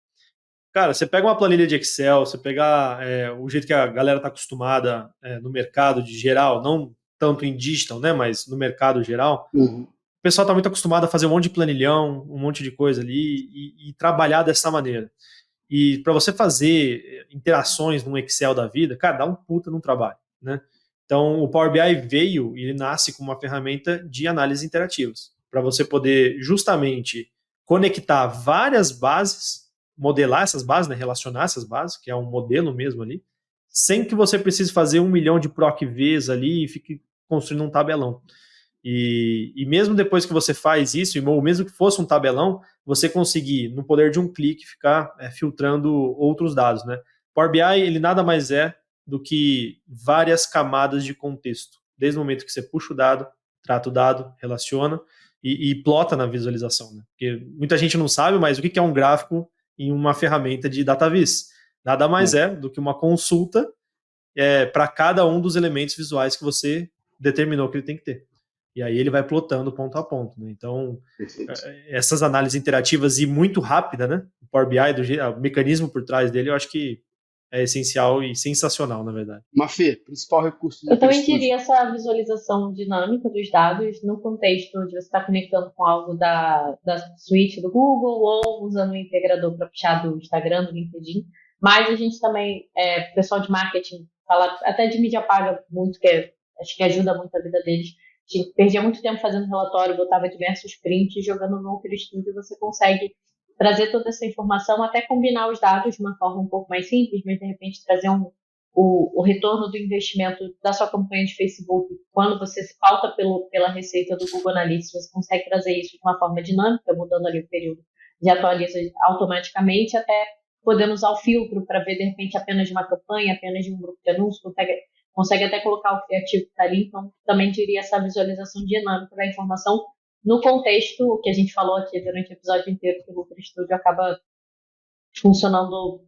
Cara, você pega uma planilha de Excel, você pega o jeito que a galera está acostumada no mercado de geral, não tanto em digital, né, mas no mercado geral, o pessoal está muito acostumado a fazer um monte de planilhão, um monte de coisa ali e trabalhar dessa maneira. E para você fazer interações num Excel da vida, cara, dá um puta no trabalho, né? Então, o Power BI veio e ele nasce como uma ferramenta de análise interativas, para você poder justamente conectar várias bases, modelar essas bases, né, relacionar essas bases, que é um modelo mesmo ali, sem que você precise fazer 1 milhão de PROC-Vs ali e fique construindo um tabelão. E mesmo depois que você faz isso, ou mesmo que fosse um tabelão, você conseguir, no poder de um clique, ficar filtrando outros dados, né? Power BI, ele nada mais é do que várias camadas de contexto. Desde o momento que você puxa o dado, trata o dado, relaciona e plota na visualização, né? Porque muita gente não sabe, mas o que é um gráfico em uma ferramenta de DataVis? Nada mais é do que uma consulta para cada um dos elementos visuais que você determinou que ele tem que ter. E aí ele vai plotando ponto a ponto, né? Então, essas análises interativas e muito rápida, né? O Power BI, o mecanismo por trás dele, eu acho que é essencial e sensacional, na verdade. Mafê, principal recurso do Eu também diria essa visualização dinâmica dos dados no contexto de você estar conectando com algo da suíte do Google ou usando um integrador para puxar do Instagram, do LinkedIn. Mas a gente também, pessoal de marketing, fala até de mídia paga muito, acho que ajuda muito a vida deles. A gente perdia muito tempo fazendo relatório, botava diversos prints, jogando no Looker Studio, você consegue trazer toda essa informação, até combinar os dados de uma forma um pouco mais simples, mas de repente trazer o retorno do investimento da sua campanha de Facebook. Quando você se pauta pela receita do Google Analytics, você consegue trazer isso de uma forma dinâmica, mudando ali o período de atualiza automaticamente, até podendo usar o filtro para ver, de repente, apenas de uma campanha, apenas de um grupo de anúncios, consegue até colocar o criativo que está ali. Então, também diria essa visualização dinâmica da informação no contexto que a gente falou aqui durante o episódio inteiro, que o Looker Studio acaba funcionando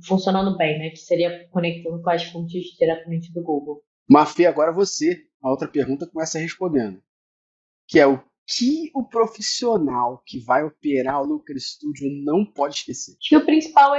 funcionando bem, né? Que seria conectando com as fontes diretamente do Google. Mafê, agora você, a outra pergunta começa respondendo, que é o que o profissional que vai operar o Looker Studio não pode esquecer? Acho que o principal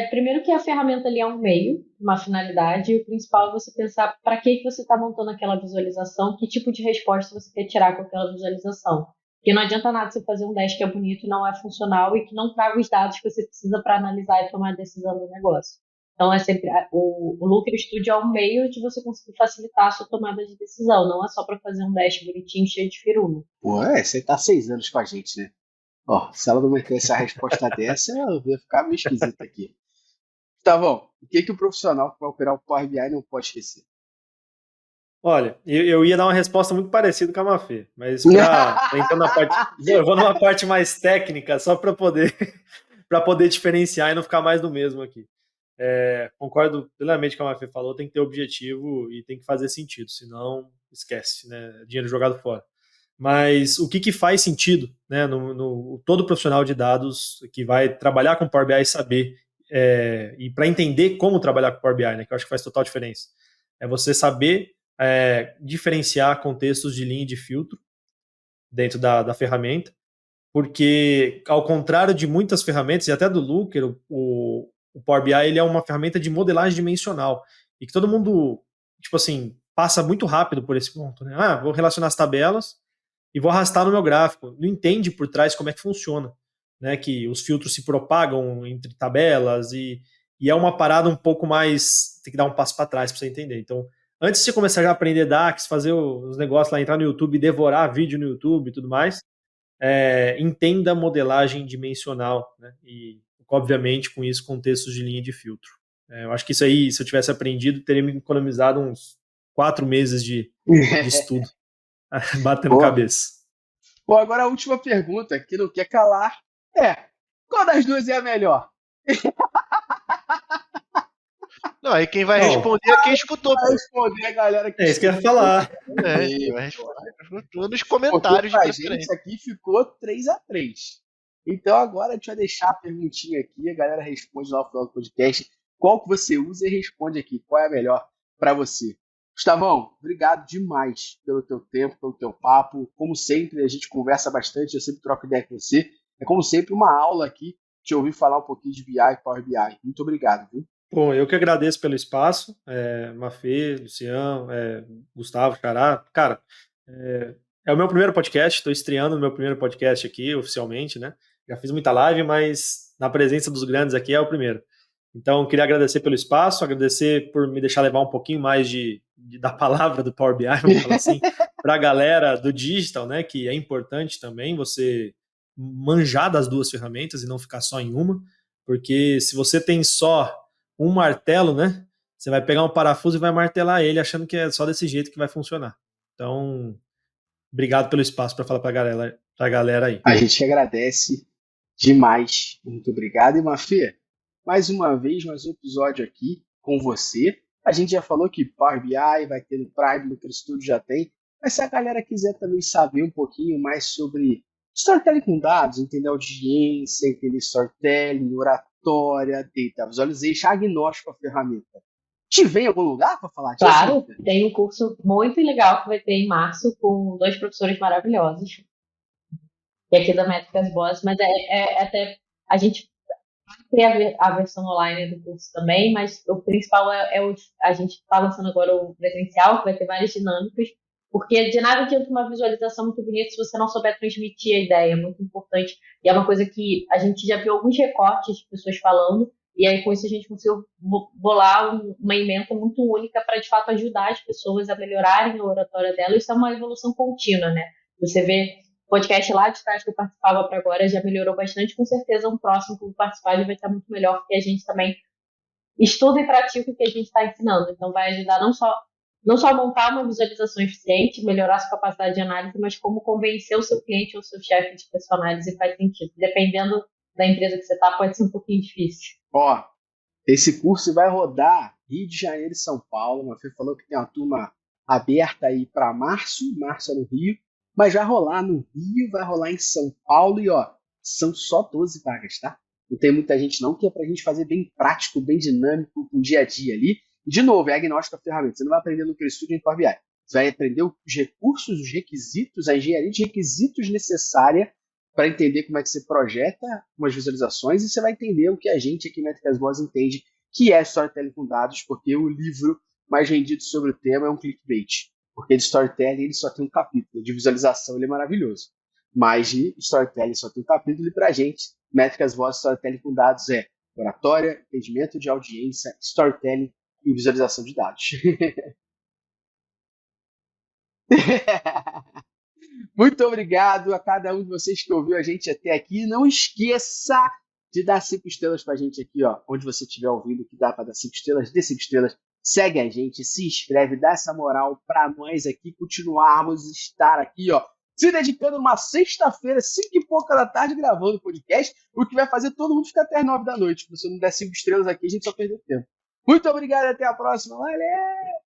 primeiro que a ferramenta ali é um meio, uma finalidade, e o principal é você pensar para que você está montando aquela visualização, que tipo de resposta você quer tirar com aquela visualização. Porque não adianta nada você fazer um dash que é bonito e não é funcional e que não traga os dados que você precisa para analisar e tomar a decisão do negócio. Então, é sempre o Looker Studio é um meio de você conseguir facilitar a sua tomada de decisão, não é só para fazer um dash bonitinho cheio de firula. Ué, você tá 6 anos com a gente, né? Ó, se ela não metesse a resposta dessa, eu ia ficar meio esquisito aqui. Tá bom. O que o profissional que vai operar o Power BI não pode esquecer? Olha, eu ia dar uma resposta muito parecida com a Mafê, mas entrando na parte, eu vou numa parte mais técnica, só para poder diferenciar e não ficar mais do mesmo aqui. Concordo plenamente com a Mafê falou, tem que ter objetivo e tem que fazer sentido, senão esquece, né? Dinheiro jogado fora. Mas o que faz sentido, né? Todo profissional de dados que vai trabalhar com Power BI saber, e para entender como trabalhar com Power BI, né? Que eu acho que faz total diferença. É você saber diferenciar contextos de linha e de filtro dentro da ferramenta, porque ao contrário de muitas ferramentas, e até do Looker, o Power BI ele é uma ferramenta de modelagem dimensional, e que todo mundo, tipo assim, passa muito rápido por esse ponto, né? Vou relacionar as tabelas e vou arrastar no meu gráfico. Não entende por trás como é que funciona, né? Que os filtros se propagam entre tabelas e é uma parada um pouco mais, tem que dar um passo para trás para você entender. Então, antes de você começar a aprender DAX, fazer os negócios lá, entrar no YouTube, devorar vídeo no YouTube e tudo mais, entenda a modelagem dimensional, né? E, obviamente, com isso, contextos de linha de filtro. Eu acho que isso aí, se eu tivesse aprendido, teria me economizado uns 4 meses de estudo, batendo cabeça. Bom, agora a última pergunta, que não quer calar, qual das duas é a melhor? Não, aí quem vai responder é quem escutou. Vai responder a galera que isso que eu ia falar. Vai responder nos comentários de preferência. Gente aqui ficou 3-3. Então agora a gente vai deixar a perguntinha aqui, a galera responde lá no final do podcast qual que você usa e responde aqui, qual é a melhor para você. Gustavão, obrigado demais pelo teu tempo, pelo teu papo. Como sempre, a gente conversa bastante, eu sempre troco ideia com você. É como sempre uma aula aqui, te ouvir falar um pouquinho de BI e Power BI. Muito obrigado, viu? Bom, eu que agradeço pelo espaço, Mafê, Luciano, Gustavo, Xará. Cara, é o meu primeiro podcast, estou estreando o meu primeiro podcast aqui, oficialmente, né? Já fiz muita live, mas na presença dos grandes aqui é o primeiro. Então, queria agradecer pelo espaço, agradecer por me deixar levar um pouquinho mais da palavra do Power BI, vamos falar assim, para a galera do digital, né? Que é importante também você manjar das duas ferramentas e não ficar só em uma, porque se você tem só um martelo, né? Você vai pegar um parafuso e vai martelar ele, achando que é só desse jeito que vai funcionar. Então, obrigado pelo espaço para falar para a galera aí. A gente agradece demais. Muito obrigado. E Mafê, mais uma vez, mais um episódio aqui com você. A gente já falou que Power BI vai ter no Prime, no Studio já tem. Mas se a galera quiser também saber um pouquinho mais sobre storytelling com dados, entender audiência, entender storytelling, oratória, data visualization, agnóstico à ferramenta. Te vem em algum lugar para falar disso? Claro, tem um curso muito legal que vai ter em março com 2 professores maravilhosos. E aqui da Métricas Boas, mas até a gente tem a versão online do curso também, mas o principal a gente está lançando agora o presencial, que vai ter várias dinâmicas, porque de nada adianta uma visualização muito bonita se você não souber transmitir a ideia, é muito importante, e é uma coisa que a gente já viu alguns recortes de pessoas falando, e aí com isso a gente conseguiu bolar uma ementa muito única para de fato ajudar as pessoas a melhorarem a oratória dela. Isso é uma evolução contínua, né? Você vê podcast lá de trás que eu participava para agora já melhorou bastante, com certeza um próximo que eu vou participar vai estar muito melhor, porque a gente também estuda e pratica o que a gente está ensinando, então vai ajudar não só a montar uma visualização eficiente, melhorar sua capacidade de análise, mas como convencer o seu cliente ou o seu chefe de que a sua análise faz sentido. Dependendo da empresa que você está, pode ser um pouquinho difícil. Ó, esse curso vai rodar Rio de Janeiro e São Paulo. Mafê falou que tem uma turma aberta aí para março é no Rio, mas vai rolar no Rio, vai rolar em São Paulo e ó, são só 12 vagas, tá? Não tem muita gente não, que é pra gente fazer bem prático, bem dinâmico, com o dia a dia ali. E, de novo, é agnóstico à ferramenta. Você não vai aprender no Studio em Power BI. Você vai aprender os recursos, os requisitos, a engenharia de requisitos necessária para entender como é que você projeta umas visualizações, e você vai entender o que a gente aqui na Métricas Boas entende que é storytelling com dados, porque o livro mais vendido sobre o tema é um clickbait. Porque de storytelling ele só tem um capítulo, de visualização ele é maravilhoso. Mas de storytelling só tem um capítulo, e para a gente, Métricas Boas, storytelling com dados é oratória, entendimento de audiência, storytelling e visualização de dados. Muito obrigado a cada um de vocês que ouviu a gente até aqui. Não esqueça de dar 5 estrelas pra gente aqui, ó, onde você estiver ouvindo, que dá para dar 5 estrelas, dê 5 estrelas. Segue a gente, se inscreve, dá essa moral para nós aqui continuarmos estar aqui, ó, se dedicando uma sexta-feira, 5 e pouca da tarde, gravando o podcast, o que vai fazer todo mundo ficar até as 9 da noite. Se você não der 5 estrelas aqui, a gente só perdeu tempo. Muito obrigado e até a próxima. Valeu!